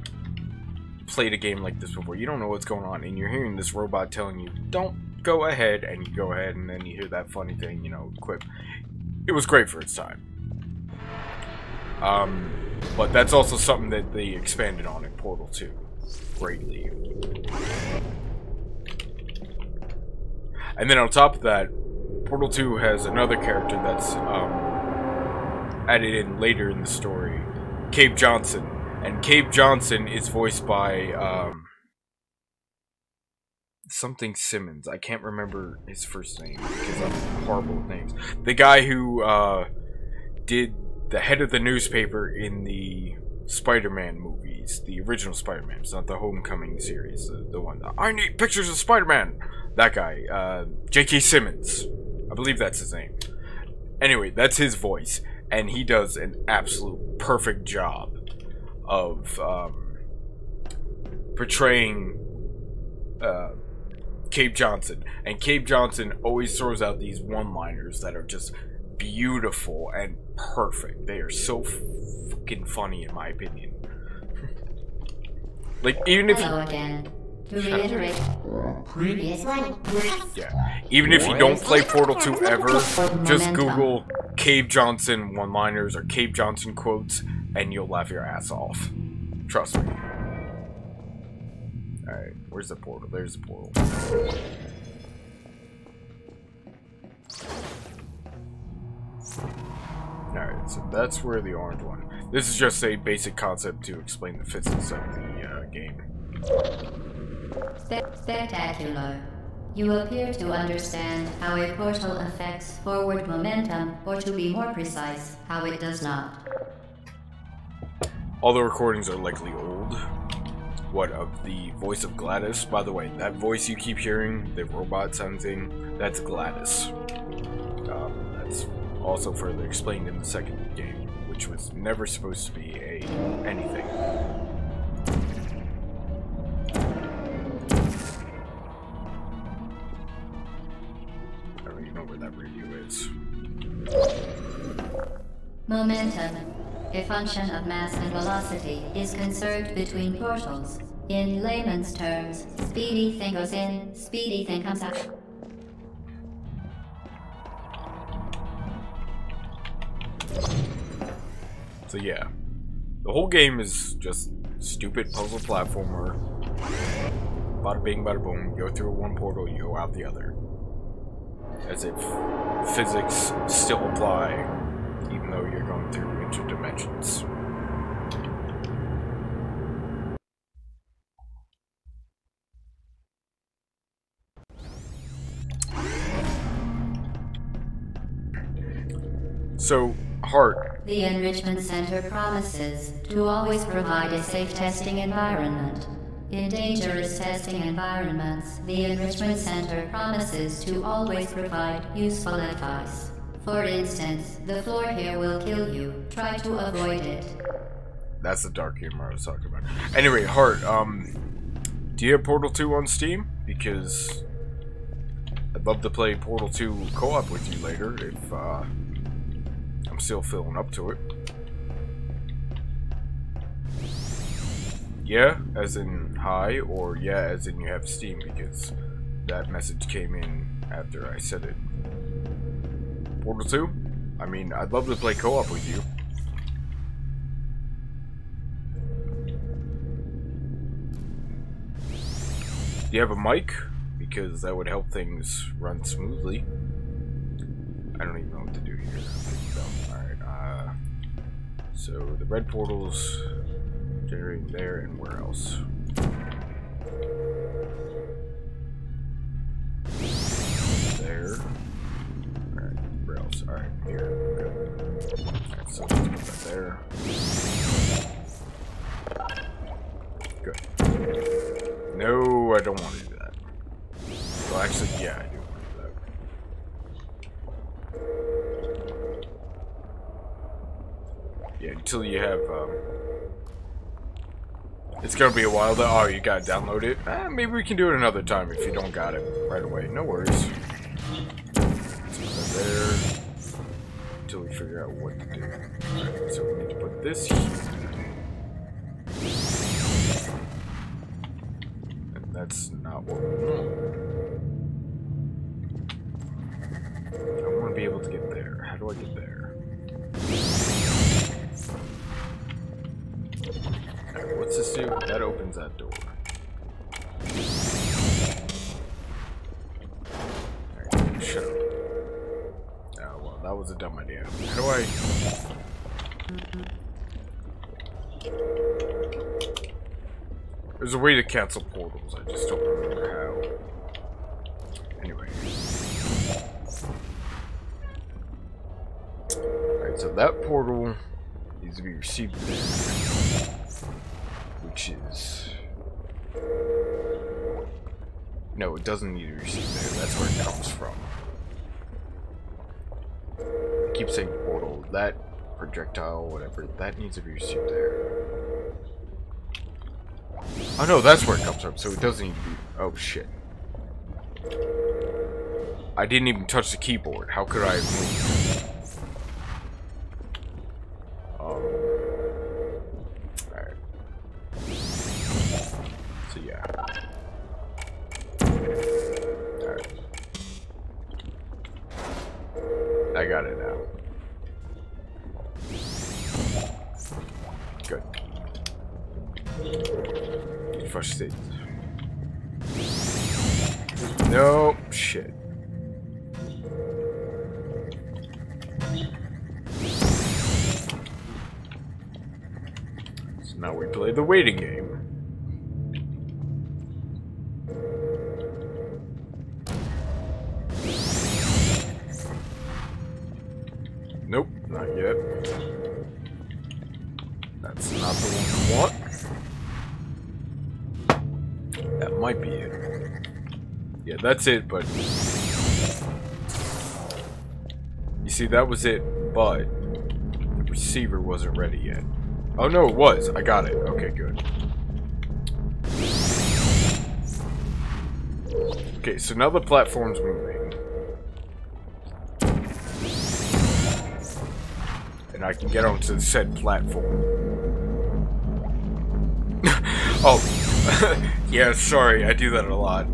played a game like this before. You don't know what's going on. And you're hearing this robot telling you, don't go ahead. And you go ahead and then you hear that funny thing, you know, quip. It was great for its time. But that's also something that they expanded on in Portal 2 greatly. And then on top of that, Portal 2 has another character that's added in later in the story, Cabe Johnson. And Cabe Johnson is voiced by something Simmons. I can't remember his first name because I'm horrible with names. The guy who did the head of the newspaper in the Spider-Man movies, the original Spider-Man. It's not the Homecoming series, the one. I need pictures of Spider-Man. That guy, J.K. Simmons. I believe that's his name. Anyway, that's his voice, and he does an absolute perfect job of portraying Cabe Johnson. And Cabe Johnson always throws out these one-liners that are just beautiful and perfect. They are so fucking funny, in my opinion. Like, even if Hello again. To reiterate, previous one. yeah, even if you don't play Portal 2 ever, just Google Cabe Johnson one-liners or Cabe Johnson quotes, and you'll laugh your ass off. Trust me. Alright, where's the portal? There's the portal. Alright, so that's where the orange one. This is just a basic concept to explain the physics of the game. Spectacular. You appear to understand how a portal affects forward momentum, or to be more precise, how it does not. All the recordings are likely old. What, of the voice of Gladys? By the way, that voice you keep hearing, the robot sounding, that's Gladys. That's also further explained in the second game, which was never supposed to be anything. I don't even know where that radio is. Momentum, a function of mass and velocity, is conserved between portals. In layman's terms, speedy thing goes in, speedy thing comes out. So yeah, the whole game is just stupid puzzle platformer. Bada bing, bada boom. Go through one portal, you go out the other. As if physics still apply, even though you're going through interdimensions. So, Heart. The Enrichment Center promises to always provide a safe testing environment. In dangerous testing environments, the Enrichment Center promises to always provide useful advice. For instance, the floor here will kill you. Try to avoid it. That's the dark humor I was talking about. Anyway, Heart, do you have Portal 2 on Steam? Because I'd love to play Portal 2 co-op with you later if, I'm still feeling up to it. Yeah, as in hi, or yeah, as in you have Steam, because that message came in after I said it. Portal 2? I mean, I'd love to play co-op with you. Do you have a mic? Because that would help things run smoothly. I don't even know what to do here. Alright, so the red portal's generating there, and where else? There. Alright, where else? Alright, here. Good. Alright, so let's put that there. Good. No, I don't want to do that. Well, actually, yeah, I do want to do that. Yeah, until you have, It's gonna be a while though. Oh, you gotta download it? Maybe we can do it another time if you don't got it right away. No worries. Let's put that there. Until we figure out what to do. Right, so we need to put this here. And that's not what we want. I want to be able to get there. How do I get there? Alright, what's this do? That opens that door. Alright, shut up. Oh, well, that was a dumb idea. How do I... There's a way to cancel portals, I just don't remember how. Anyway. Alright, so that portal needs to be received there. Which is... No, it doesn't need to be received there. That's where it comes from. I keep saying portal. That projectile, whatever, that needs to be received there. Oh no, that's where it comes from, so it doesn't need to be... Oh shit. I didn't even touch the keyboard. How could I move? Alright. So yeah. Alright. I got it now. Good. First state. No shit. So now we play the waiting game. Nope, not yet. That's not the one we want. That might be it. Yeah, that's it, but... You see, that was it, but... The receiver wasn't ready yet. Oh no, it was! I got it. Okay, good. Okay, so now the platform's moving. And I can get onto said platform. Oh. Yeah, sorry, I do that a lot.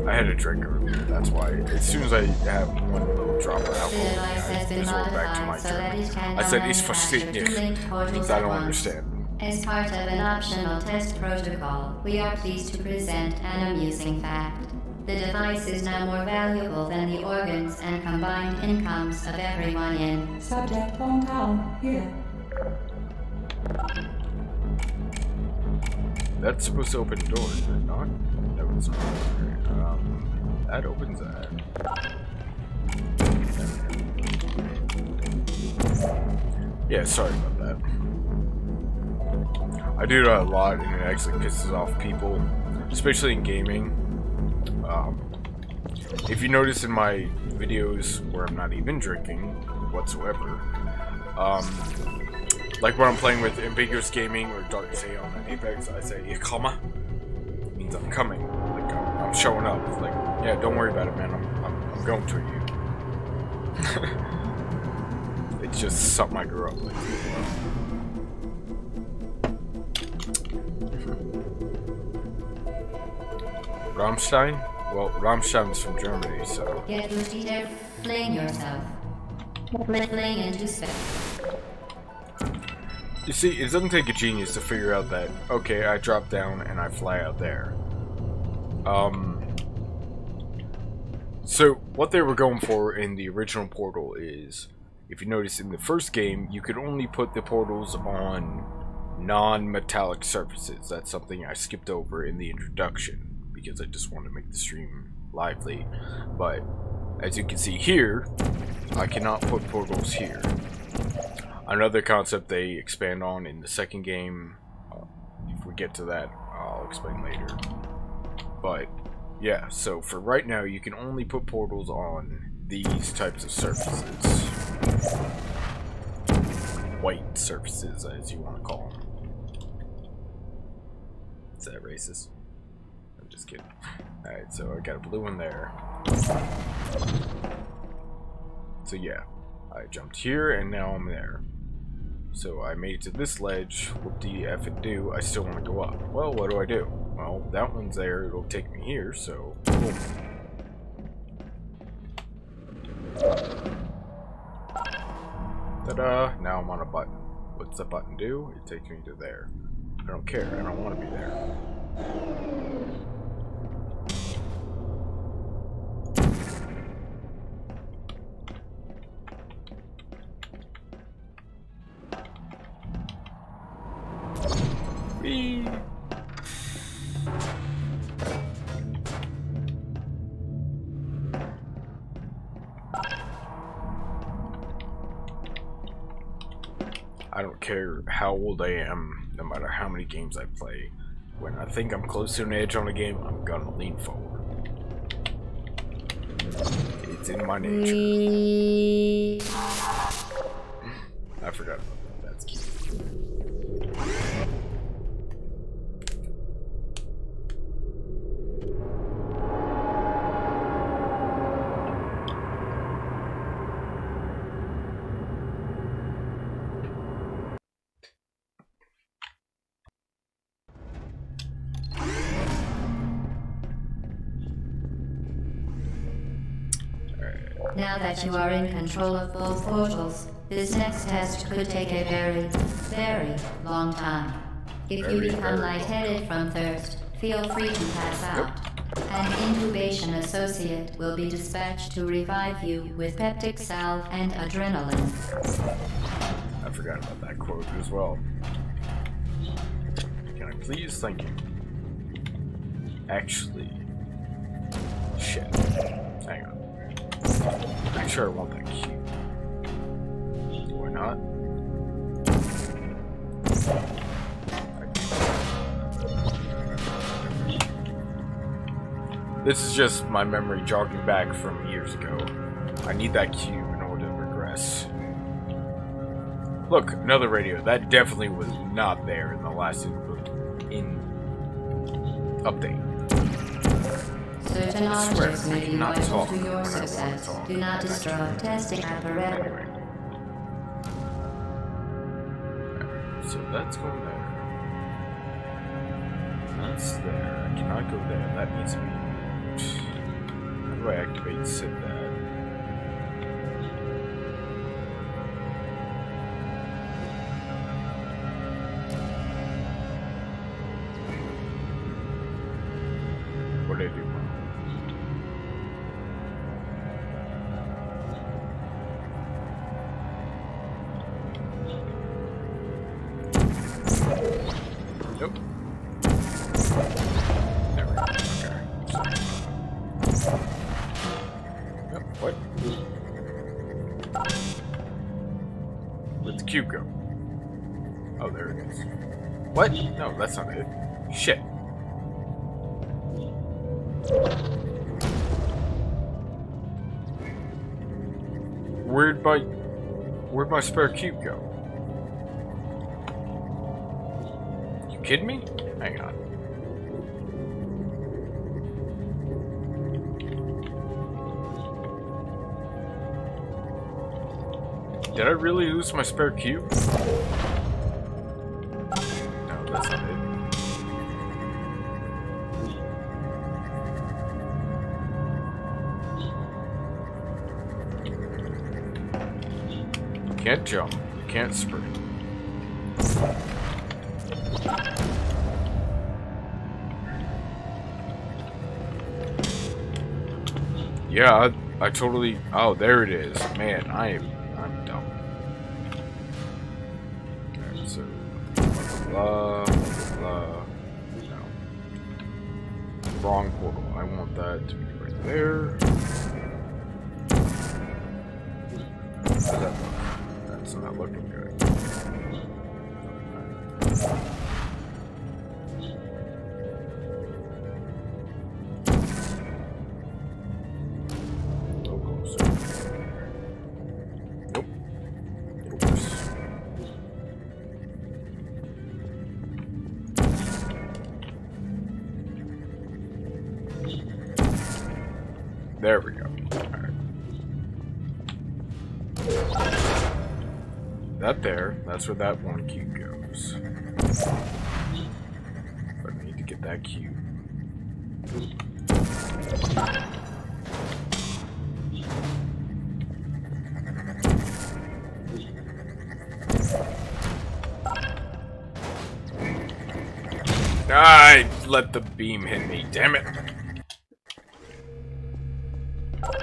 I had a drink earlier, that's why. As soon as I have one little drop of alcohol, I resort back to my drink. I said, "It's verständlich," because I don't understand. As part of an optional test protocol, we are pleased to present an amusing fact. The device is now more valuable than the organs and combined incomes of everyone in... Subject hometown, here. That's supposed to open doors, is it not? No, it's not. That opens that. Yeah, sorry about that. I do that a lot, and it actually pisses off people, especially in gaming. If you notice in my videos where I'm not even drinking whatsoever, like when I'm playing with Ambiguous Gaming or Dark Say on Apex, I say "Ich komme." It means I'm coming. Like I'm showing up. It's like, yeah, don't worry about it, man. I'm going to you. It's just something I grew up with. Rammstein? Well, Rammstein's from Germany, so. Get Lucy there, fling yourself. Fling into space. You see, it doesn't take a genius to figure out that, okay, I drop down and I fly out there. So, what they were going for in the original Portal is, if you notice in the first game, you could only put the portals on non-metallic surfaces. That's something I skipped over in the introduction, because I just wanted to make the stream lively. But, as you can see here, I cannot put portals here. Another concept they expand on in the second game, if we get to that, I'll explain later. But, yeah, so for right now, you can only put portals on these types of surfaces. White surfaces, as you want to call them. Is that racist? I'm just kidding. Alright, so I got a blue one there. So yeah, I jumped here and now I'm there. So I made it to this ledge. What the F it do? I still want to go up. Well, what do I do? Well, that one's there. It'll take me here, so boom. Ta-da! Now I'm on a button. What's the button do? It takes me to there. I don't care. I don't want to be there. Whee! I don't care how old I am, no matter how many games I play. When I think I'm close to an edge on a game, I'm gonna lean forward. It's in my nature. I forgot about that. That's cute. Now that you are in control of both portals, this next test could take a very, very long time. If you become lightheaded from thirst, feel free to pass out. An intubation associate will be dispatched to revive you with peptic salve and adrenaline. I forgot about that quote as well. Can I please? Thank you. Actually, shit. Hang on. I'm sure I want that cube. Why not? This is just my memory jogging back from years ago. I need that cube in order to progress. Look, another radio. That definitely was not there in the last update. Certain objects may be vital to your success. Do not destroy testing apparatus. Anyway. So that's going there. That's there. I cannot go there. That needs to be... How do I activate sit that? What did I do? Nope. There we go. Okay. Yep. What? Where'd the cube go? Oh, there it is. What? No, that's not it. Shit. Where'd my spare cube go? You kidding me? Hang on. Did I really lose my spare cube? No, that's not it. You can't jump. You can't sprint. Yeah, I totally... Oh, there it is. Man, I'm dumb. Alright, so... Blah, blah, blah. No. Wrong portal. I want that to be right there. How's that look? That's not looking good. There we go. Alright. That there, that's where that one cube goes. But I need to get that cube. I let the beam hit me, damn it.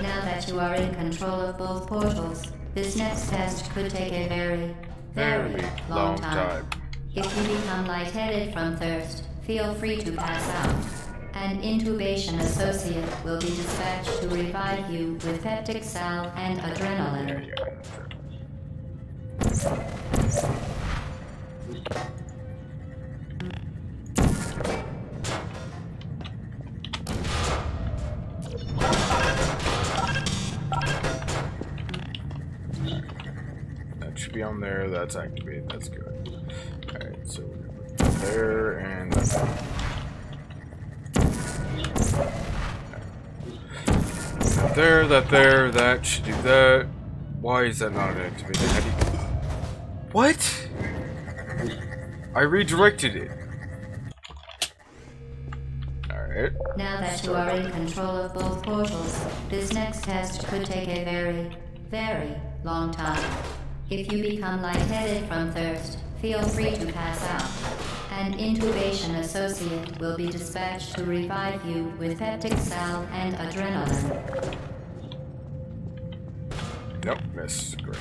Now that you are in control of both portals, this next test could take a very, very long time. If you become lightheaded from thirst, feel free to pass out. An intubation associate will be dispatched to revive you with peptic salve and adrenaline. That should be on there, that's activated, that's good. Alright, so we're gonna put that there and that's that there, that should do that. Why is that not activated? How do you... What? I redirected it. Alright. Now that you are in control of both portals, this next test could take a very, very long time. If you become lightheaded from thirst, feel free to pass out. An intubation associate will be dispatched to revive you with peptic salve and adrenaline. Nope, miss. Great.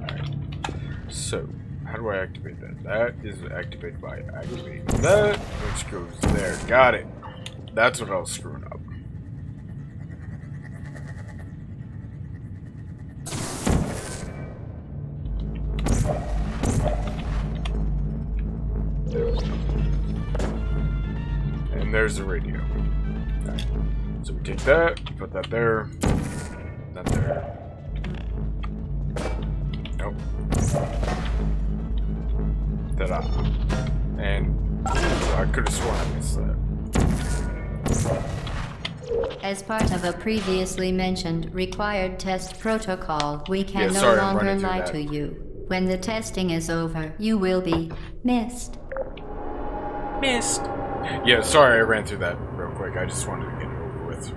Alright. So, how do I activate that? That is activated by activating that, which goes there. Got it. That's what I was screwing up. And there's the radio. Okay. So we take that, put that there, that there. Nope. Ta-da. And I could have sworn I missed that. As part of a previously mentioned required test protocol, we can no sorry, longer lie to you. When the testing is over, you will be missed. Missed. Yeah, sorry I ran through that real quick. I just wanted to get it over with.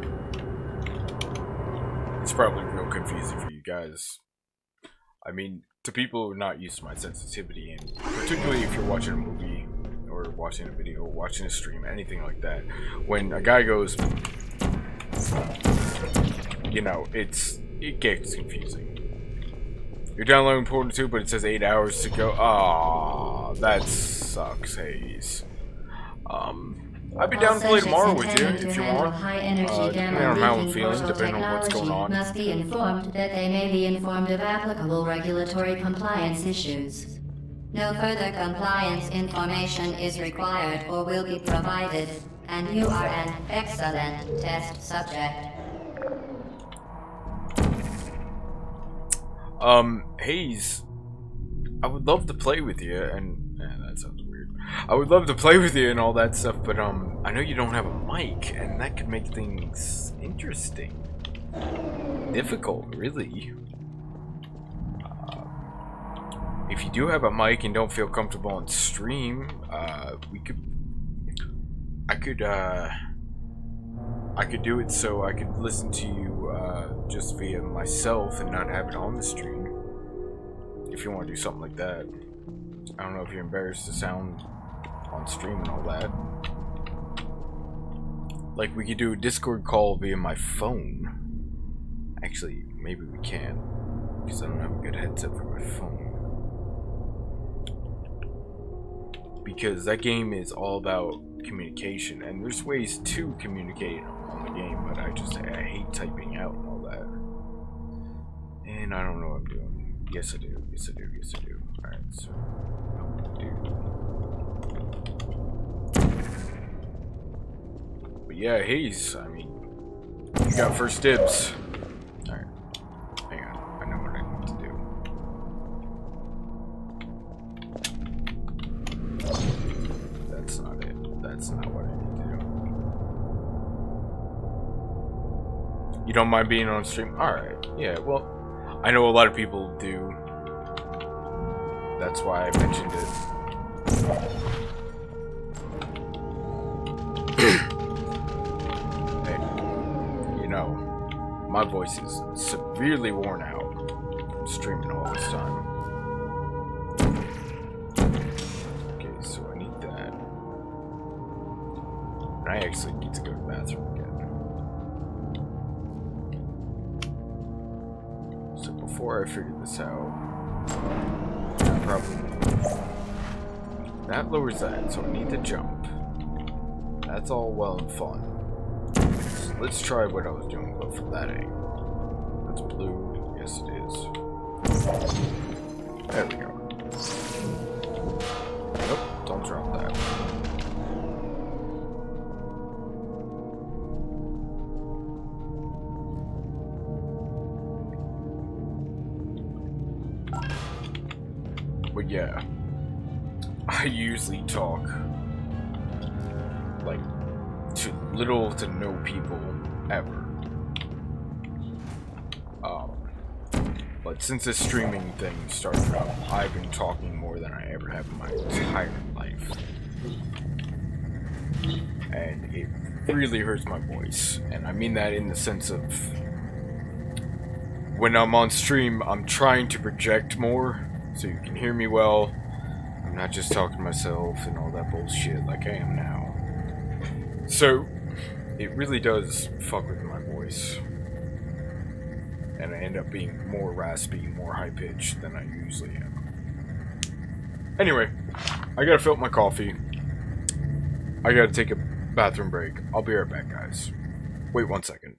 It's probably real confusing for you guys. I mean, to people who are not used to my sensitivity, and particularly if you're watching a movie, or watching a video, or watching a stream, anything like that, when a guy goes, you know, it gets confusing. You're downloading Portal 2, but it says 8 hours to go. Aww, that sucks, Hayes. I'd be down to play tomorrow with you if you want. Depending on how I'm feeling, depending on what's going on. Must be informed that they may be informed of applicable regulatory compliance issues. No further compliance information is required or will be provided, and you are an excellent test subject. Hayes, I would love to play with you, and that sounds weird. I would love to play with you and all that stuff, but I know you don't have a mic, and that could make things interesting. Difficult, really. If you do have a mic and don't feel comfortable on stream, I could do it so I could listen to you just via myself and not have it on the stream. If you want to do something like that. I don't know if you're embarrassed to sound on stream and all that. Like, we could do a Discord call via my phone. Actually, maybe we can, because I don't have a good headset for my phone. Because that game is all about communication, and there's ways to communicate on the game, but I hate typing out and all that. And I don't know what I'm doing. Yes I do, yes I do, yes I do. Alright, so but yeah, Hayes, I mean, you got first dibs. Alright. Hang on, I know what I need to do. You don't mind being on stream? Alright, yeah, well, I know a lot of people do. That's why I mentioned it. Hey, you know, my voice is severely worn out from streaming all this time. Okay, so I need that. And I actually need to go to the bathroom again. So before I figure this out, probably that lowers that, so I need to jump. That's all well and fun. So let's try what I was doing, but from that angle. That's blue. Yes, it is. There we go. Nope, don't drop that. But yeah, I usually talk like to little to no people ever. But since this streaming thing started up, I've been talking more than I ever have in my entire life. And it really hurts my voice. And I mean that in the sense of when I'm on stream, I'm trying to project more so you can hear me well. I'm not just talking to myself and all that bullshit like I am now. So, it really does fuck with my voice. And I end up being more raspy, more high-pitched than I usually am. Anyway, I gotta fill up my coffee. I gotta take a bathroom break. I'll be right back, guys. Wait 1 second.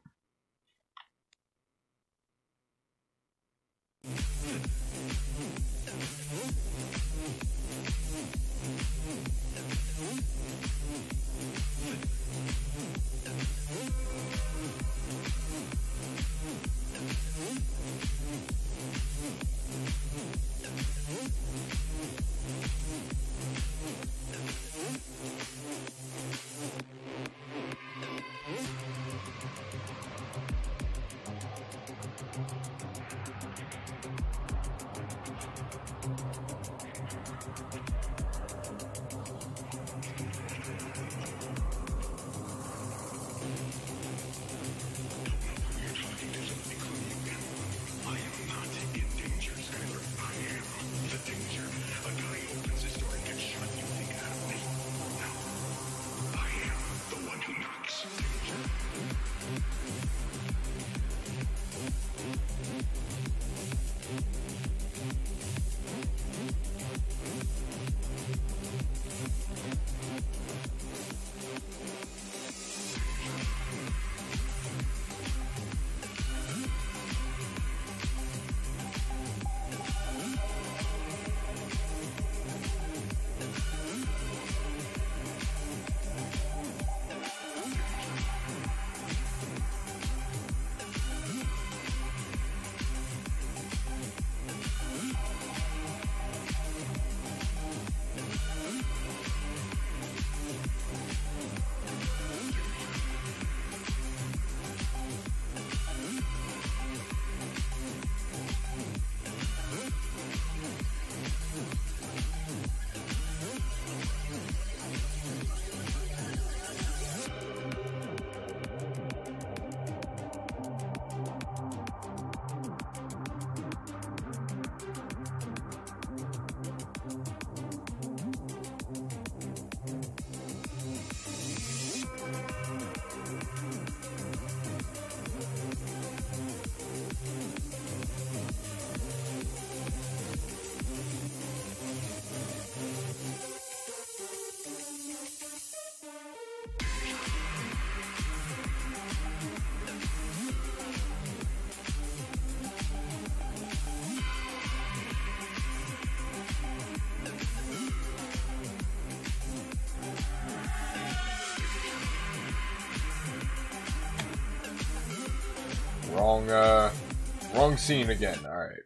Wrong scene again. Alright.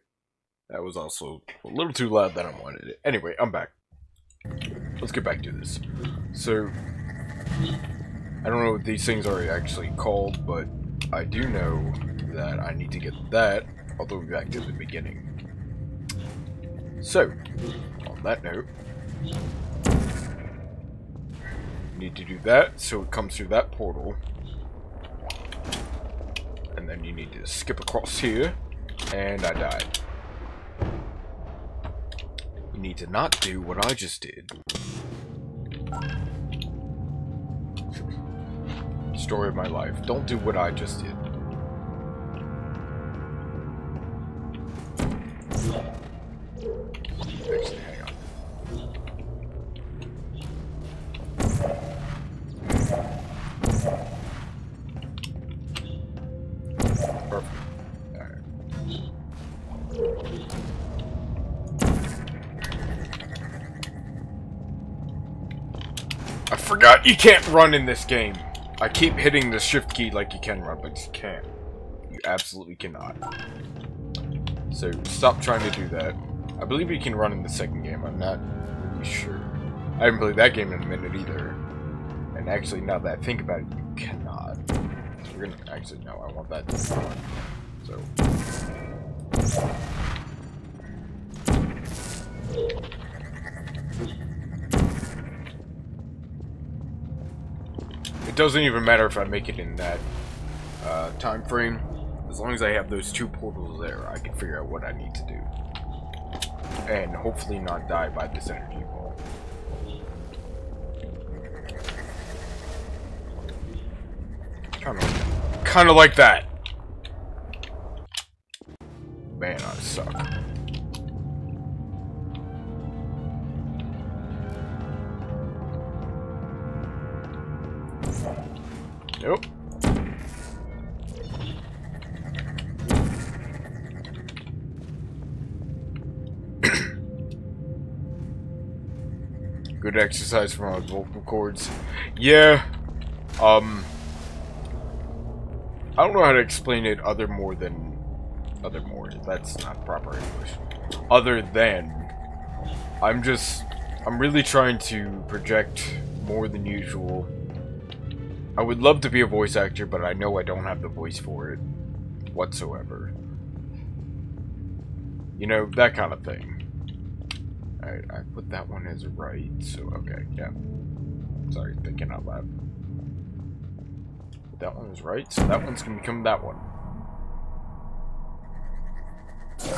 That was also a little too loud than I wanted it. Anyway, I'm back. Let's get back to this. So, I don't know what these things are actually called, but I do know that I need to get that all the way back to the beginning. So, on that note, need to do that so it comes through that portal. And then you need to skip across here, and I died. You need to not do what I just did. Story of my life. Don't do what I just did. Actually, hang on. Perfect. Alright. I forgot you can't run in this game. I keep hitting the shift key like you can run, but you can't. You absolutely cannot. So stop trying to do that. I believe you can run in the second game. I'm not really sure. I haven't played that game in a minute either. And actually, now that I think about it, you cannot. So we're gonna actually no. I want that to be on. So. It doesn't even matter if I make it in that time frame. As long as I have those two portals there, I can figure out what I need to do. And hopefully not die by this energy ball. Kinda like that. Man, I suck. Nope. Good exercise for my vocal cords. Yeah. I don't know how to explain it other more, that's not proper English. Other than, I'm really trying to project more than usual. I would love to be a voice actor, but I know I don't have the voice for it whatsoever. You know, that kind of thing. I put that one as right, so okay, yeah. Sorry, thinking out loud. That one is right, so that one's gonna become that one.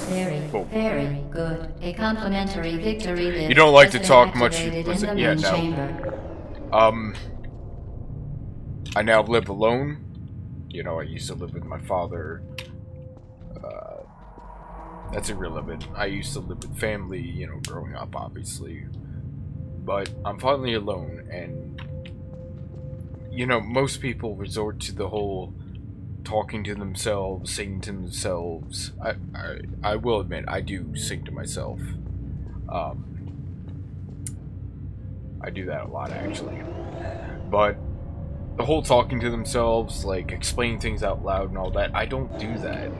Very, very good. A complimentary victory lift. You don't like to has been talk much, activated was in it? the Yeah, main no. chamber. I now live alone. You know, I used to live with my father. That's irrelevant. I used to live with family, you know, growing up, obviously. But I'm finally alone, and you know, most people resort to the whole talking to themselves, singing to themselves. I will admit, I do sing to myself. I do that a lot, actually. But the whole talking to themselves, like explaining things out loud and all that, I don't do that.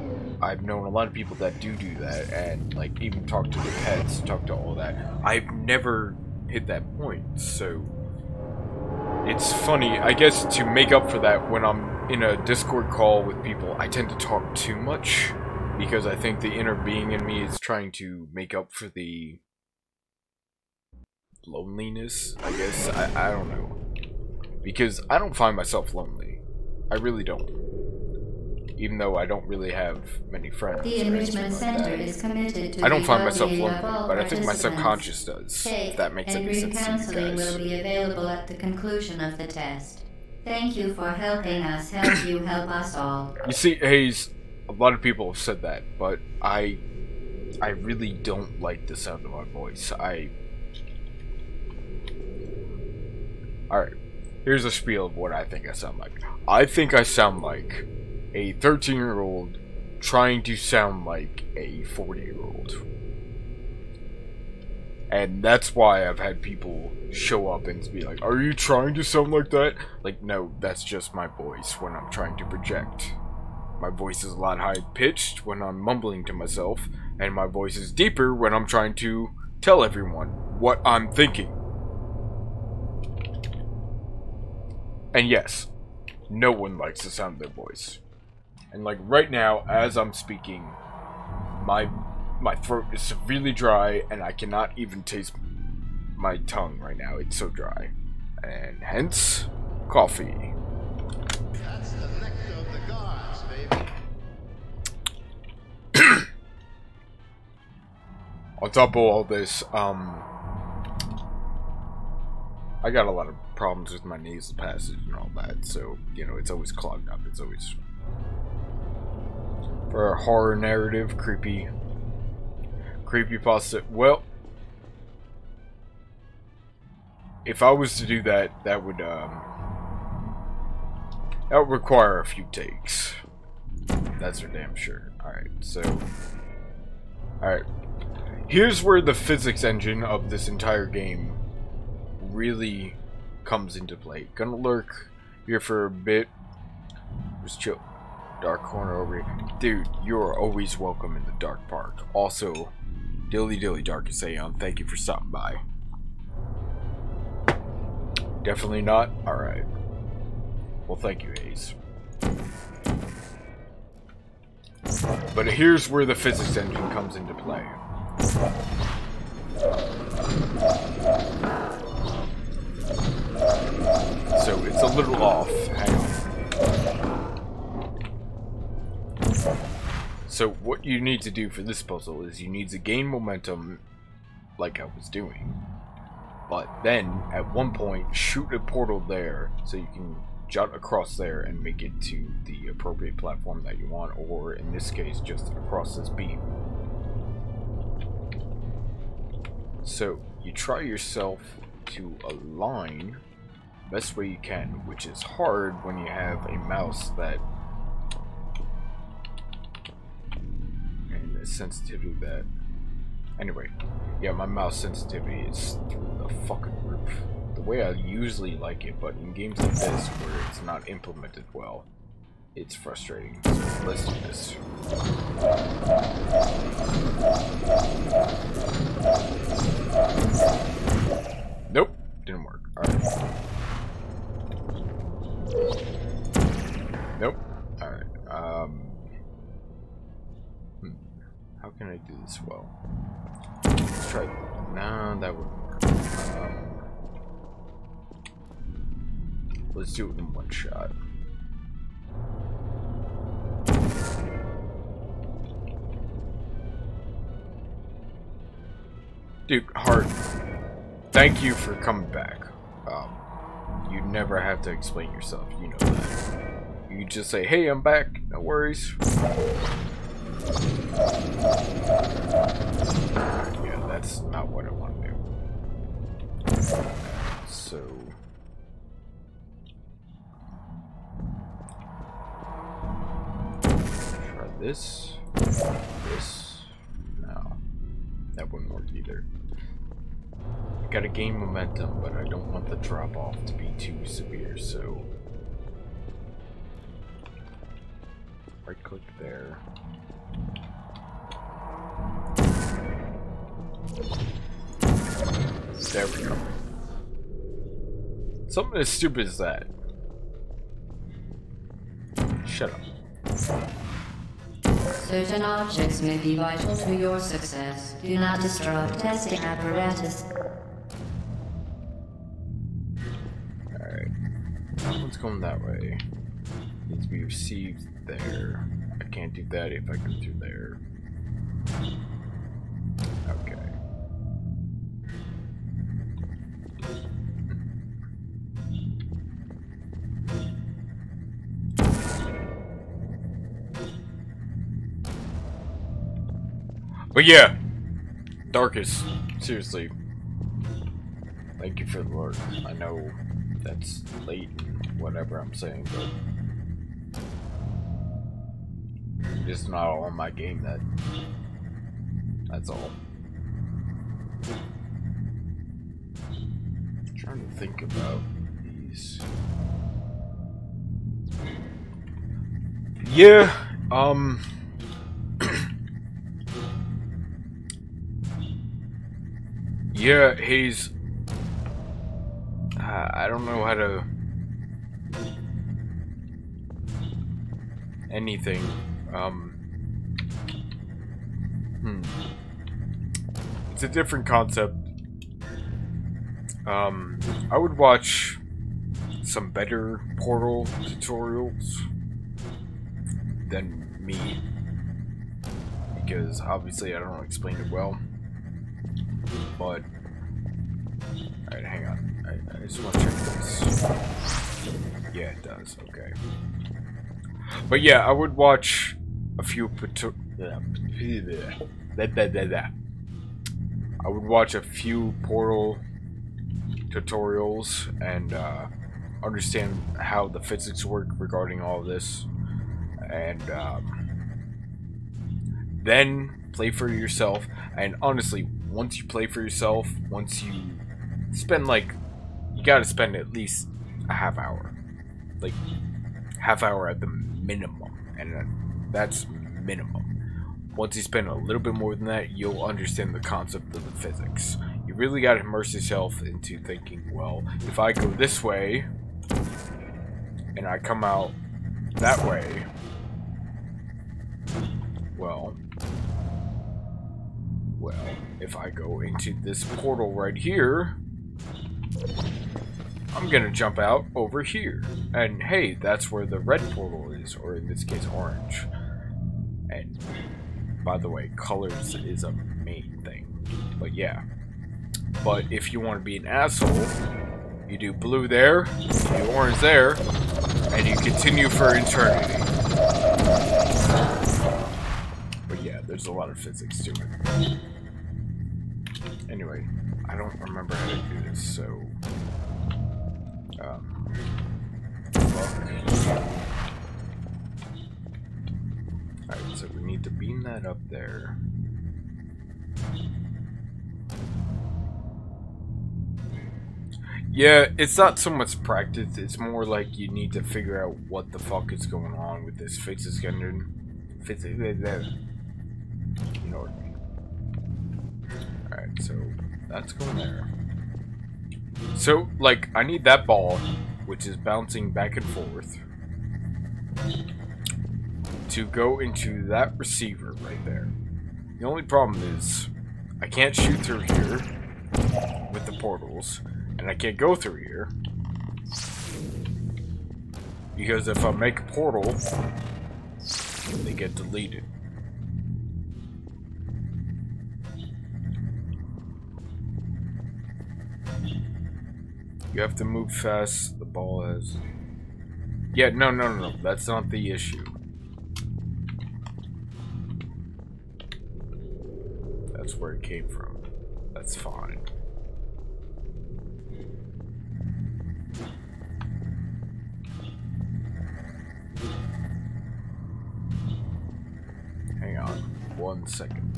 I've known a lot of people that do that, and like even talk to their pets, talk to all that. I've never hit that point, so it's funny. I guess to make up for that, when I'm in a Discord call with people, I tend to talk too much because I think the inner being in me is trying to make up for the loneliness, I guess. I don't know. Because I don't find myself lonely. I really don't. Even though I don't really have many friends. The enrichment center is committed to I don't find the myself well-being lonely, of all but I think my participants. subconscious does. If that makes any sense to you Counseling guys. will be available at the conclusion of the test. Thank you for helping us help you help us all. You see, Hayes, a lot of people have said that, but I really don't like the sound of my voice. Alright, here's a spiel of what I think I sound like. I think I sound like a 13-year-old trying to sound like a 40-year-old. And that's why I've had people show up and be like, "Are you trying to sound like that?" Like, no, that's just my voice when I'm trying to project. My voice is a lot high-pitched when I'm mumbling to myself, and my voice is deeper when I'm trying to tell everyone what I'm thinking. And yes, no one likes the sound of their voice. And like right now, as I'm speaking, my throat is severely dry, and I cannot even taste my tongue right now. It's so dry, and hence coffee. That's the nectar of the gods, baby. On top of all this, I got a lot of problems with my nasal passage and all that, so, you know, it's always clogged up. It's always... For a horror narrative, creepypasta, well... If I was to do that, that would require a few takes. That's for damn sure. Alright, so... Alright. Here's where the physics engine of this entire game really comes into play. Gonna lurk here for a bit. Just chill. Dark corner over here. Dude, you're always welcome in the dark park. Also, Dilly Dilly Darkest Aeon, thank you for stopping by. Definitely not? Alright. Well, thank you, Ace. But here's where the physics engine comes into play. So it's a little off. Hang on. So what you need to do for this puzzle is you need to gain momentum like I was doing. But then, at one point, shoot a portal there so you can jut across there and make it to the appropriate platform that you want, or in this case, just across this beam. So, you try yourself to align the best way you can, which is hard when you have a mouse that... and the sensitivity that... Anyway, yeah, my mouse sensitivity is through the fucking roof. The way I usually like it, but in games like this, where it's not implemented well, it's frustrating. So let's do this. Nope, didn't work. Alright. Nope. Alright. How can I do this well? Let's try. No, that wouldn't work. Let's do it in one shot. Dude, Hart, thank you for coming back. You never have to explain yourself, you know that. You just say, hey, I'm back, no worries. Yeah, that's not what I want to do. So... try this. This. No. That wouldn't work either. I gotta gain momentum, but I don't want the drop off to be too severe, so... right click there. There we go. Something as stupid as that. Shut up. Certain objects may be vital to your success. Do not disrupt testing apparatus. Alright. That one's going that way. Needs to be received there. I can't do that if I go through there. Okay. But yeah, Darkest, seriously, thank you for the work. I know that's late and whatever I'm saying, but it's not all in my game, that's all. I'm trying to think about these. Yeah, yeah, he's... I don't know how to... anything. It's a different concept. I would watch some better Portal tutorials than me, because obviously I don't explain it well. But alright, hang on. I just want to check this. Yeah, it does. Okay. But yeah, I would watch a few I would watch a few Portal tutorials and understand how the physics work regarding all of this, and then play for yourself. And honestly, once you play for yourself, once you spend you gotta spend at least a half hour, half hour at the minimum, and that's minimum. Once you spend a little bit more than that, you'll understand the concept of the physics. You really gotta immerse yourself into thinking, well, if I go this way and I come out that way, well, if I go into this portal right here, I'm gonna jump out over here. And hey, that's where the red portal is, or in this case, orange. And by the way, colors is a main thing. But yeah. But if you want to be an asshole, you do blue there, you do orange there, and you continue for eternity. But yeah, there's a lot of physics to it. Anyway, I don't remember how to do this, so alright, so we need to beam that up there. Yeah, it's not so much practice, it's more like you need to figure out what the fuck is going on with this physics engine. You know what I mean. Alright, so that's going there. So, I need that ball, which is bouncing back and forth, to go into that receiver right there. The only problem is, I can't shoot through here with the portals, and I can't go through here, because if I make a portal, they get deleted. You have to move fast, the ball has... Yeah, no, that's not the issue. That's where it came from. That's fine. Hang on, 1 second.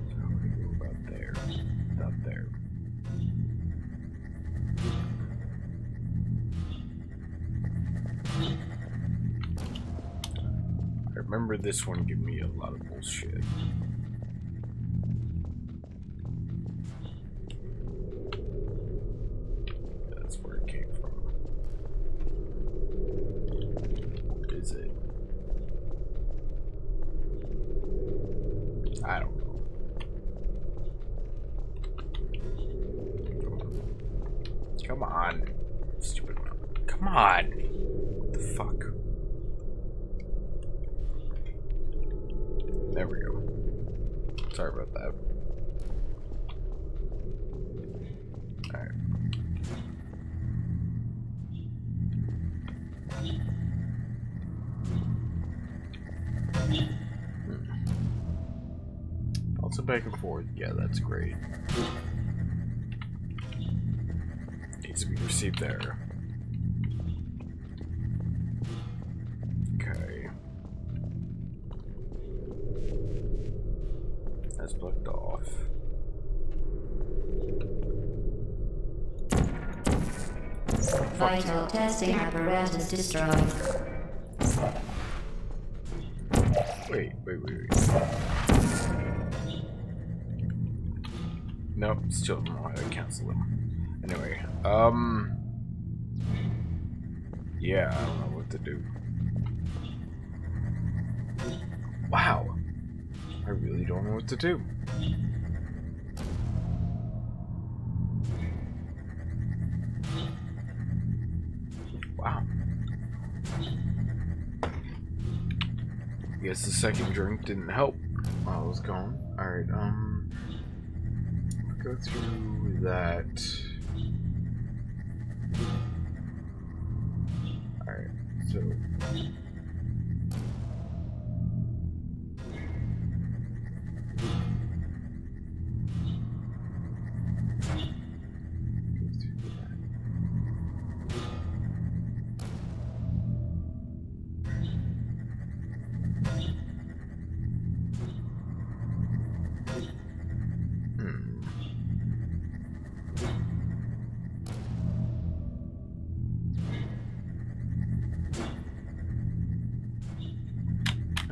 So we go about there, about there. I remember this one gave me a lot of bullshit. That's where it came from. What is it? I don't know. Come on. Stupid one. Come on. What the fuck? There we go. Sorry about that. Alright. Also back and forth. Yeah, that's great. Needs to be received there. Okay. That's blocked off. Vital testing apparatus destroyed. Wait. Nope, still don't know how to cancel them. Anyway, Yeah, I don't know what to do. Wow. I really don't know what to do. Wow. Guess the second drink didn't help while I was gone. Alright, go through that. Alright, so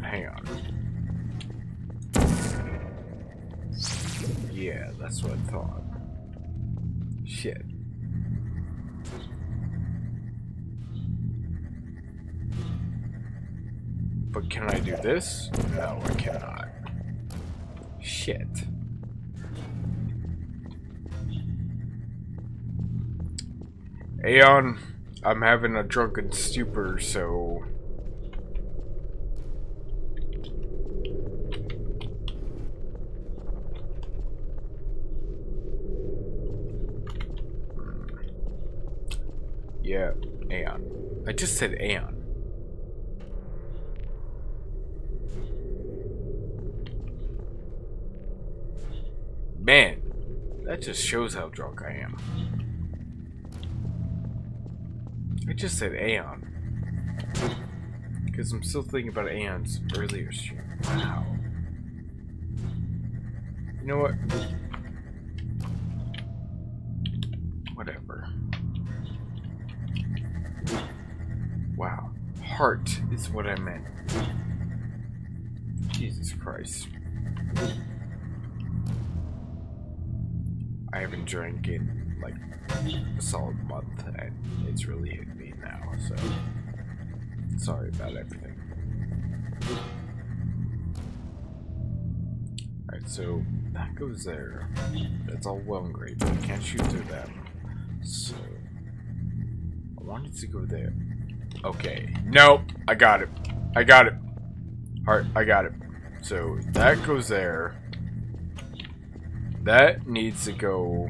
hang on. Yeah, that's what I thought. Shit. But can I do this? No, I cannot. Shit. Aeon, I'm having a drunken stupor, so... Yeah, Aeon. I just said Aeon. Man, that just shows how drunk I am. I just said Aeon. Because I'm still thinking about Aeon's earlier stream. Wow. You know what? Whatever. Wow. Heart is what I meant. Jesus Christ. I haven't drank in like a solid month and it's really hit me now, so sorry about everything. Alright, so that goes there. That's all well and great, but I can't shoot through them. So I wanted to go there. Okay. Nope. I got it. I got it. Alright, I got it. So that goes there. That needs to go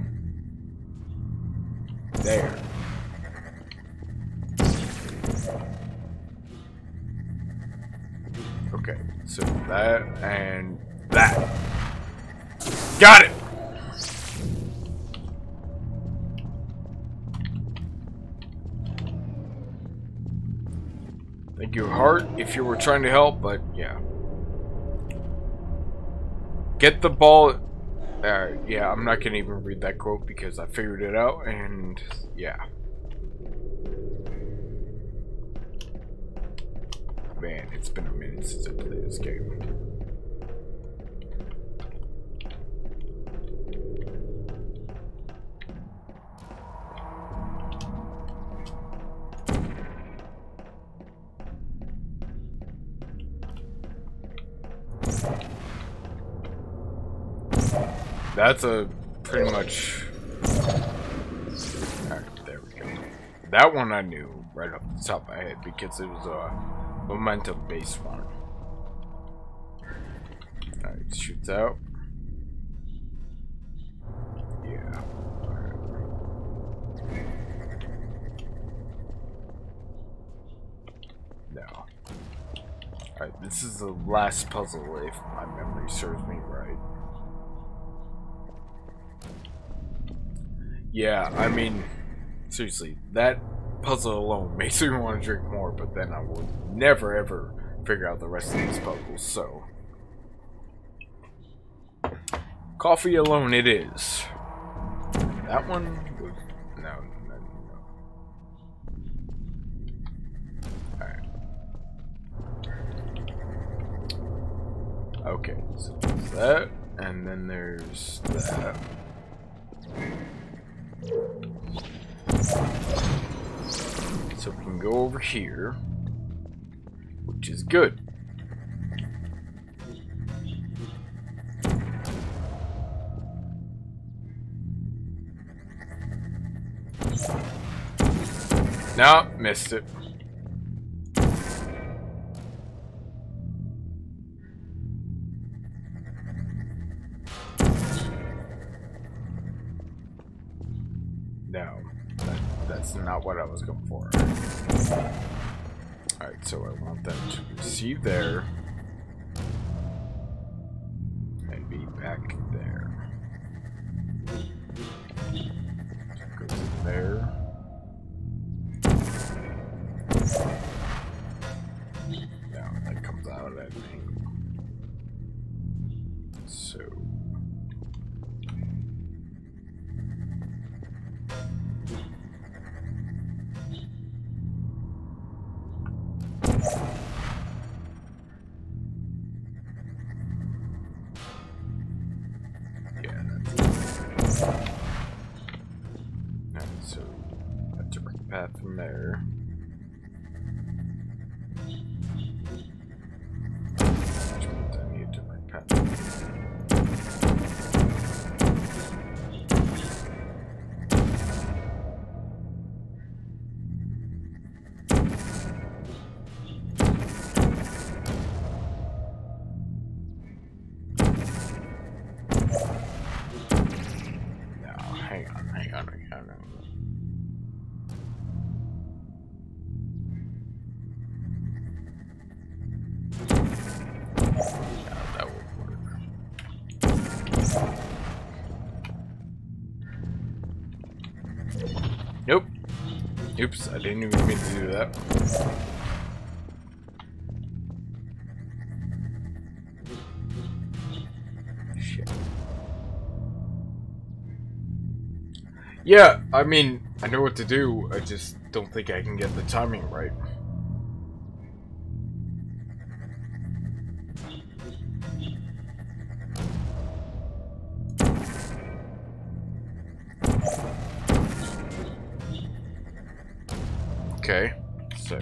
there. Okay, so that and that. Got it! Thank you, Heart, if you were trying to help, but yeah. Get the ball. Yeah, I'm not gonna even read that quote because I figured it out, and yeah. Man, it's been a minute since I played this game. That's a pretty much... Alright, there we go. That one I knew right off the top of my head because it was a momentum-based one. Alright, shoots out. Yeah. Alright. No. Alright, this is the last puzzle if my memory serves me right. Yeah, I mean, seriously, that puzzle alone makes me want to drink more, but then I will never ever figure out the rest of these puzzles, so. Coffee alone it is. That one was, no. Alright. Okay, so there's that, and then there's that. So we can go over here, which is good. No, missed it. No, that's not what I was going for. Alright, so I want them to receive there. And be back there. So it goes in there. Now that comes out of that thing. So yeah, that's alright, so I have to bring a path from there. Hang on. Yeah, that will work. Nope. Oops, I didn't even mean to do that. Shit. Yeah, I mean, I know what to do, I just don't think I can get the timing right. Okay, so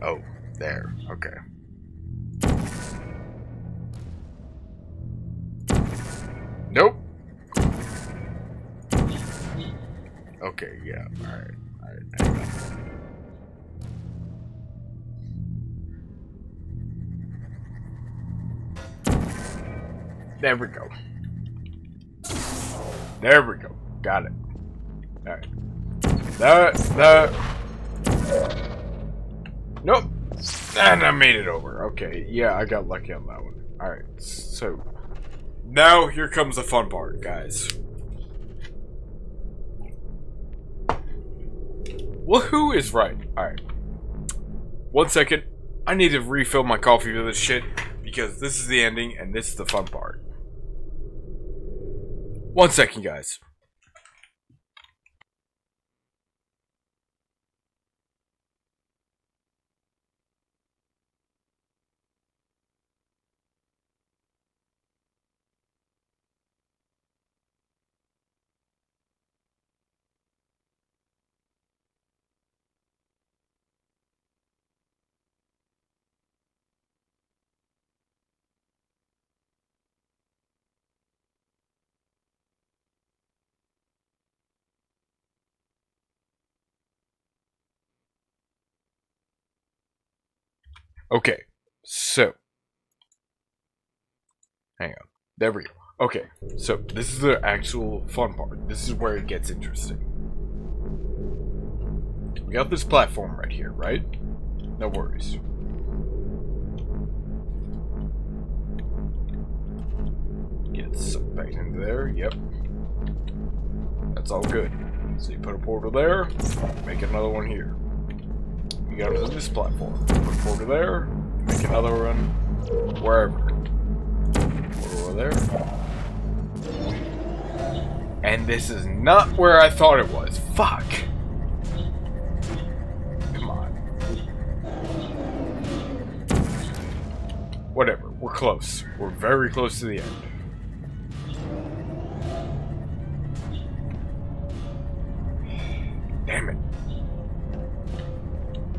oh, there, okay. Nope. Okay, yeah, alright, hang on. There we go. There we go. Got it. Alright. Nope. And I made it over. Okay, yeah, I got lucky on that one. Alright, so now here comes the fun part, guys. Woohoo is right. Alright. 1 second. I need to refill my coffee with this shit because this is the ending and this is the fun part. 1 second, guys. Okay, so hang on. There we go. Okay, so this is the actual fun part. This is where it gets interesting. We got this platform right here, right? No worries. Get sucked back into there. Yep. That's all good. So you put a portal there, make another one here. You go to this platform, put a portal there, make another one wherever. Portal over there. And this is not where I thought it was. Fuck. Come on. Whatever. We're close. We're very close to the end. Damn it.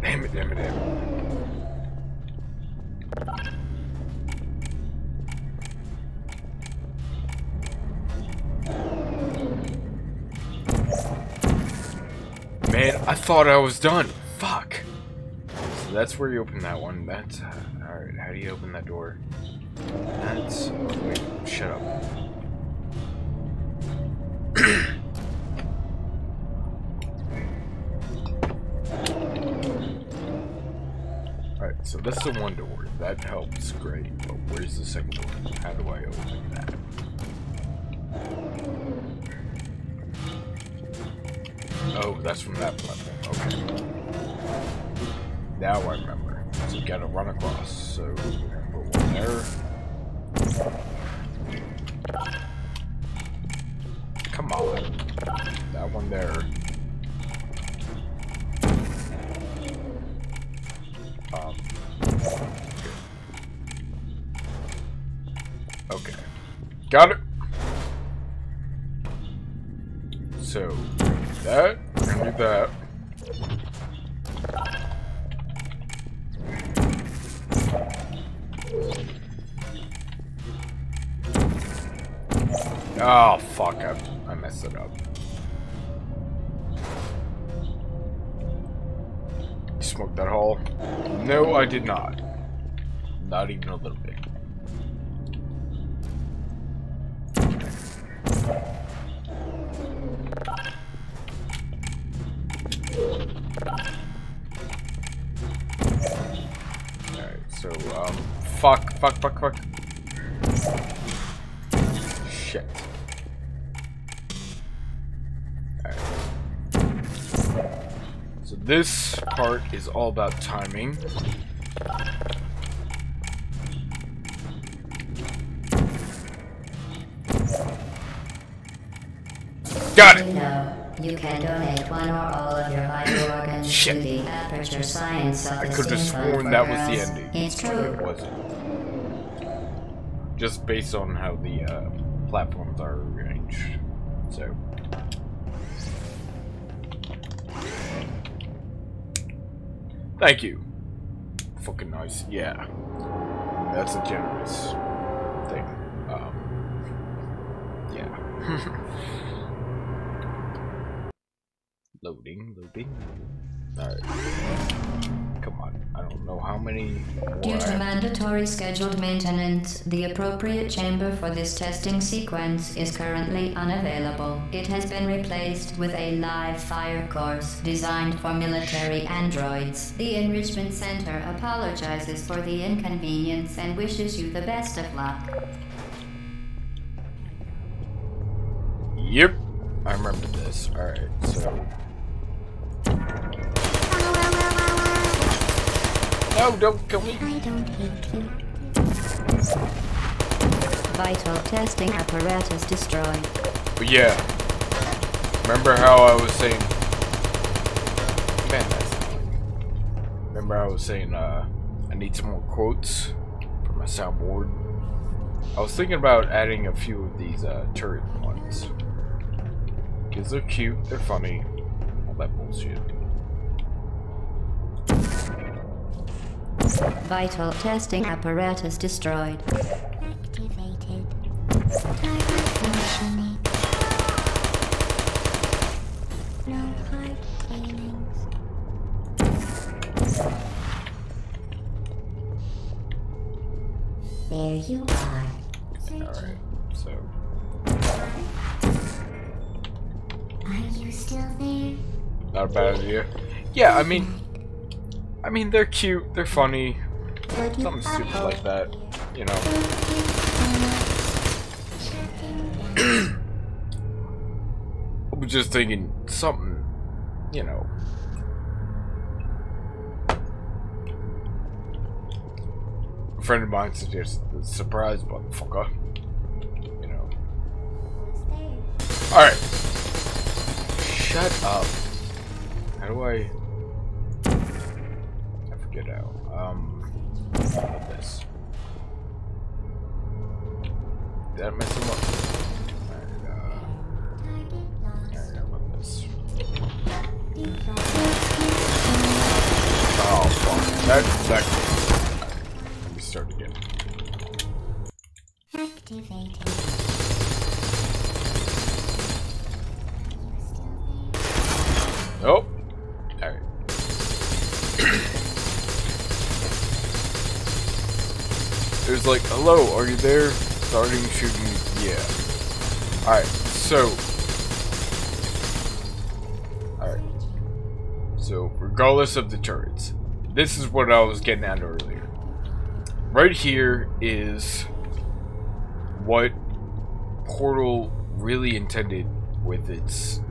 Damn it, damn it, damn it. Man, I thought I was done. Fuck. So that's where you open that one. That's alright. How do you open that door? That's wait. Shut up. Alright, so that's the one door. That helps. Great. But where's the second door? How do I open that? Oh, that's from that platform. Okay. Now I remember. So you gotta run across. So we're gonna put one there. Come on. That one there. Okay. Got it. So that, we're gonna do that. Oh fuck, I messed it up. Smoked that hole? No, I did not. Not even a little bit. Alright, so, fuck. Shit. Alright. So this part is all about timing. Got it! You can donate one or all of your vital organs to the Aperture Science Self-Esteem I could have Fund sworn for that was girls. the ending. It's But true. it wasn't. Just based on how the platforms are arranged. So. Thank you. Fucking nice. Yeah. That's a generous thing. Yeah. Loading. Alright. Come on. I don't know how many more Due I to have. mandatory scheduled maintenance, the appropriate chamber for this testing sequence is currently unavailable. It has been replaced with a live fire course designed for military androids. The Enrichment Center apologizes for the inconvenience and wishes you the best of luck. Yep. I remember this. Alright, so. No, don't kill me. I don't hate you. Vital testing apparatus destroyed. But yeah. Remember how I was saying. Man, that's annoying. Remember I was saying, I need some more quotes for my soundboard. I was thinking about adding a few of these, turret ones. Because they're cute, they're funny. All that bullshit. Vital testing apparatus destroyed. Activated. Target functioning. No hard feelings. There you are. Alright, so. Are you still there? Not a bad idea. Yeah, I mean, they're cute, they're funny, Would you something stupid like that, you know. I was just thinking something, you know. A friend of mine suggested the surprise motherfucker. You know. Alright. Shut up. How do I forget how. This. Did that mess him up? Alright, how about this? Oh, fuck. That. Let me start again. Activating. Nope. Alright. It was like, hello, are you there? Starting shooting. Yeah. Alright, so. Alright. So, regardless of the turrets, this is what I was getting at earlier. Right here is what Portal really intended with its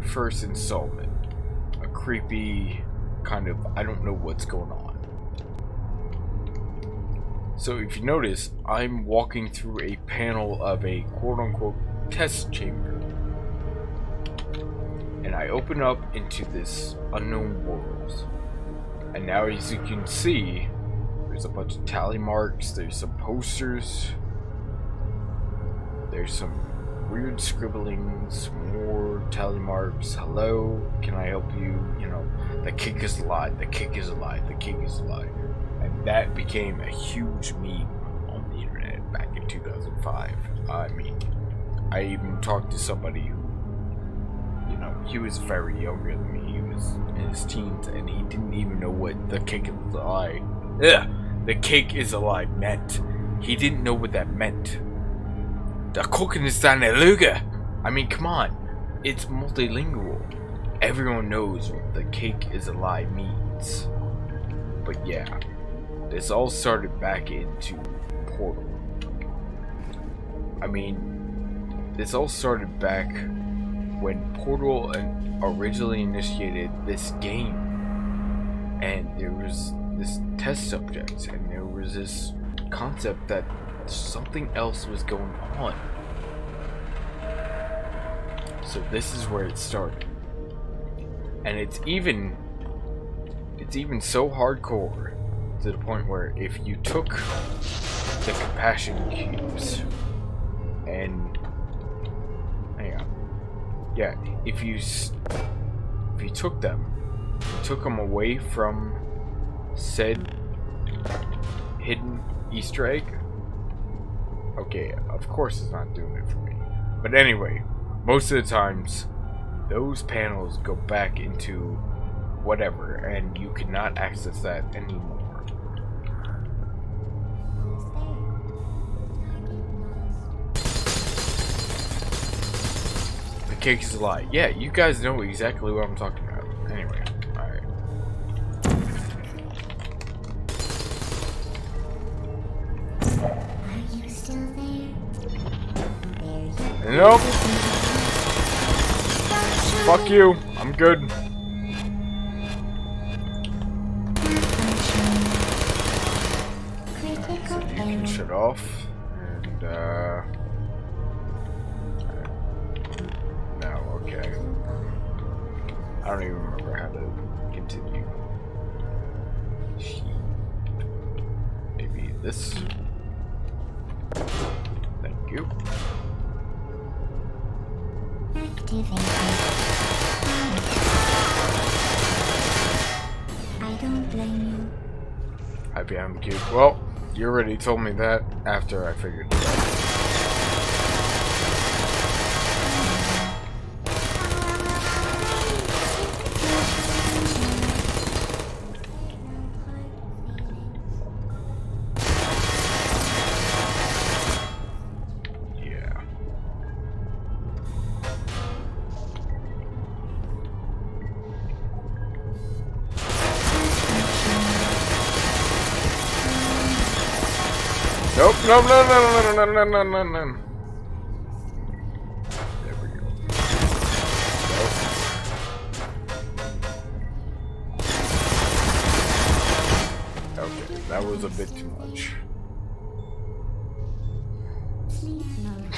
first installment. A creepy kind of, I don't know what's going on. So if you notice, I'm walking through a panel of a quote-unquote test chamber. And I open up into this unknown world. And now as you can see, there's a bunch of tally marks, there's some posters, there's some weird scribblings, more tally marks, hello, can I help you, you know, the kick is alive, the kick is alive, the kick is alive. And that became a huge meme on the internet back in 2005. I mean, I even talked to somebody who, you know, he was very younger than me. He was in his teens and he didn't even know what the cake is alive. The cake is alive meant. He didn't know what that meant. The cooking is down the luga. I mean, come on. It's multilingual. Everyone knows what the cake is alive means. But yeah. This all started back into Portal. I mean, this all started back when Portal originally initiated this game. And there was this test subject, and there was this concept that something else was going on. So this is where it started. And it's even so hardcore to the point where if you took the compassion cubes and hang on, yeah, if you took them, you took them away from said hidden Easter egg. Okay, of course it's not doing it for me, but anyway, most of the times those panels go back into whatever, and you cannot access that anymore. The cake is a lie. Yeah, you guys know exactly what I'm talking about. Anyway, alright. Are you still there? Nope. Fuck you. I'm good. So you can shut off. And, no, okay. I don't even remember how to continue. Maybe this. Thank you. I don't blame you. Happy I'm cute. Well, you already told me that after I figured it out. Nope, no. There we go. Nope. Okay, that was a bit too much.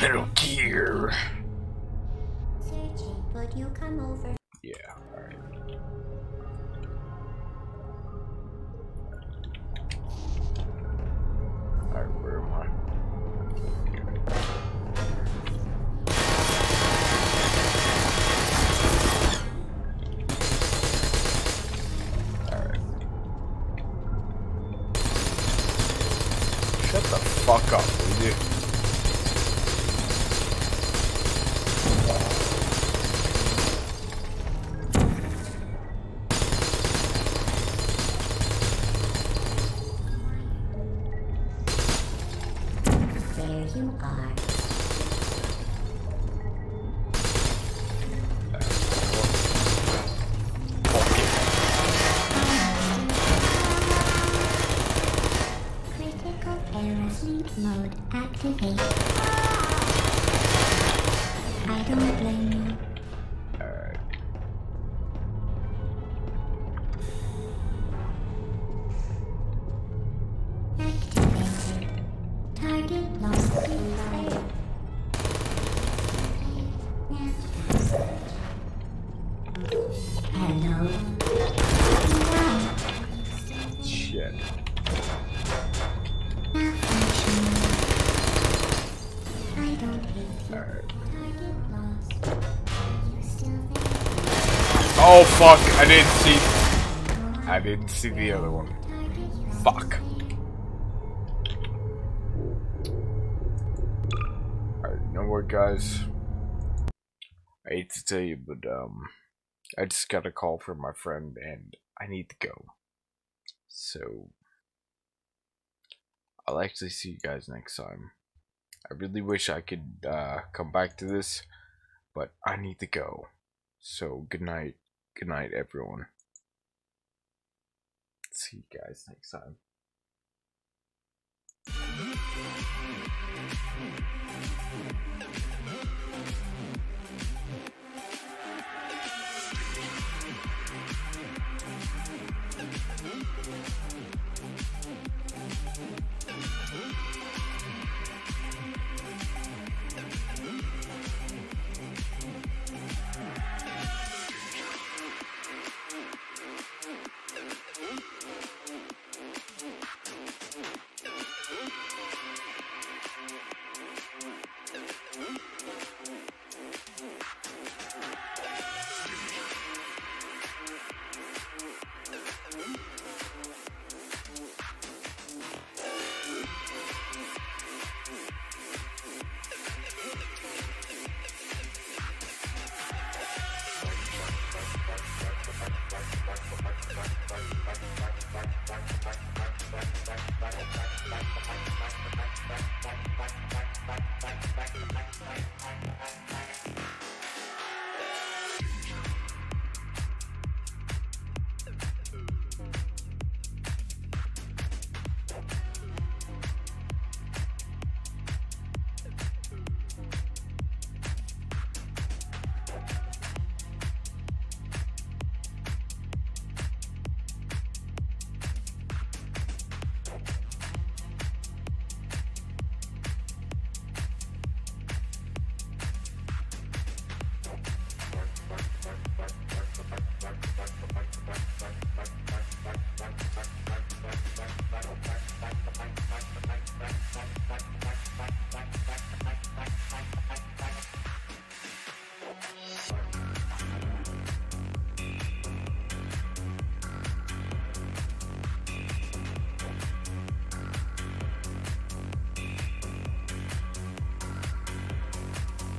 I don't care. Would you come over? Yeah, alright. Alright, where am I? Alright. Shut the fuck up, will you? There you are. Critical error sleep mode activate. I don't blame you. Alright. Activated. Target lost. Hello. Shit. Malfunction. I don't hate you. Alright. Target lost. You still there? Oh fuck, I didn't see the other one. Fuck. Alright, you know what, guys? I hate to tell you, but I just got a call from my friend and I need to go. So I'll actually see you guys next time. I really wish I could come back to this, but I need to go. So good night everyone. See you guys next time.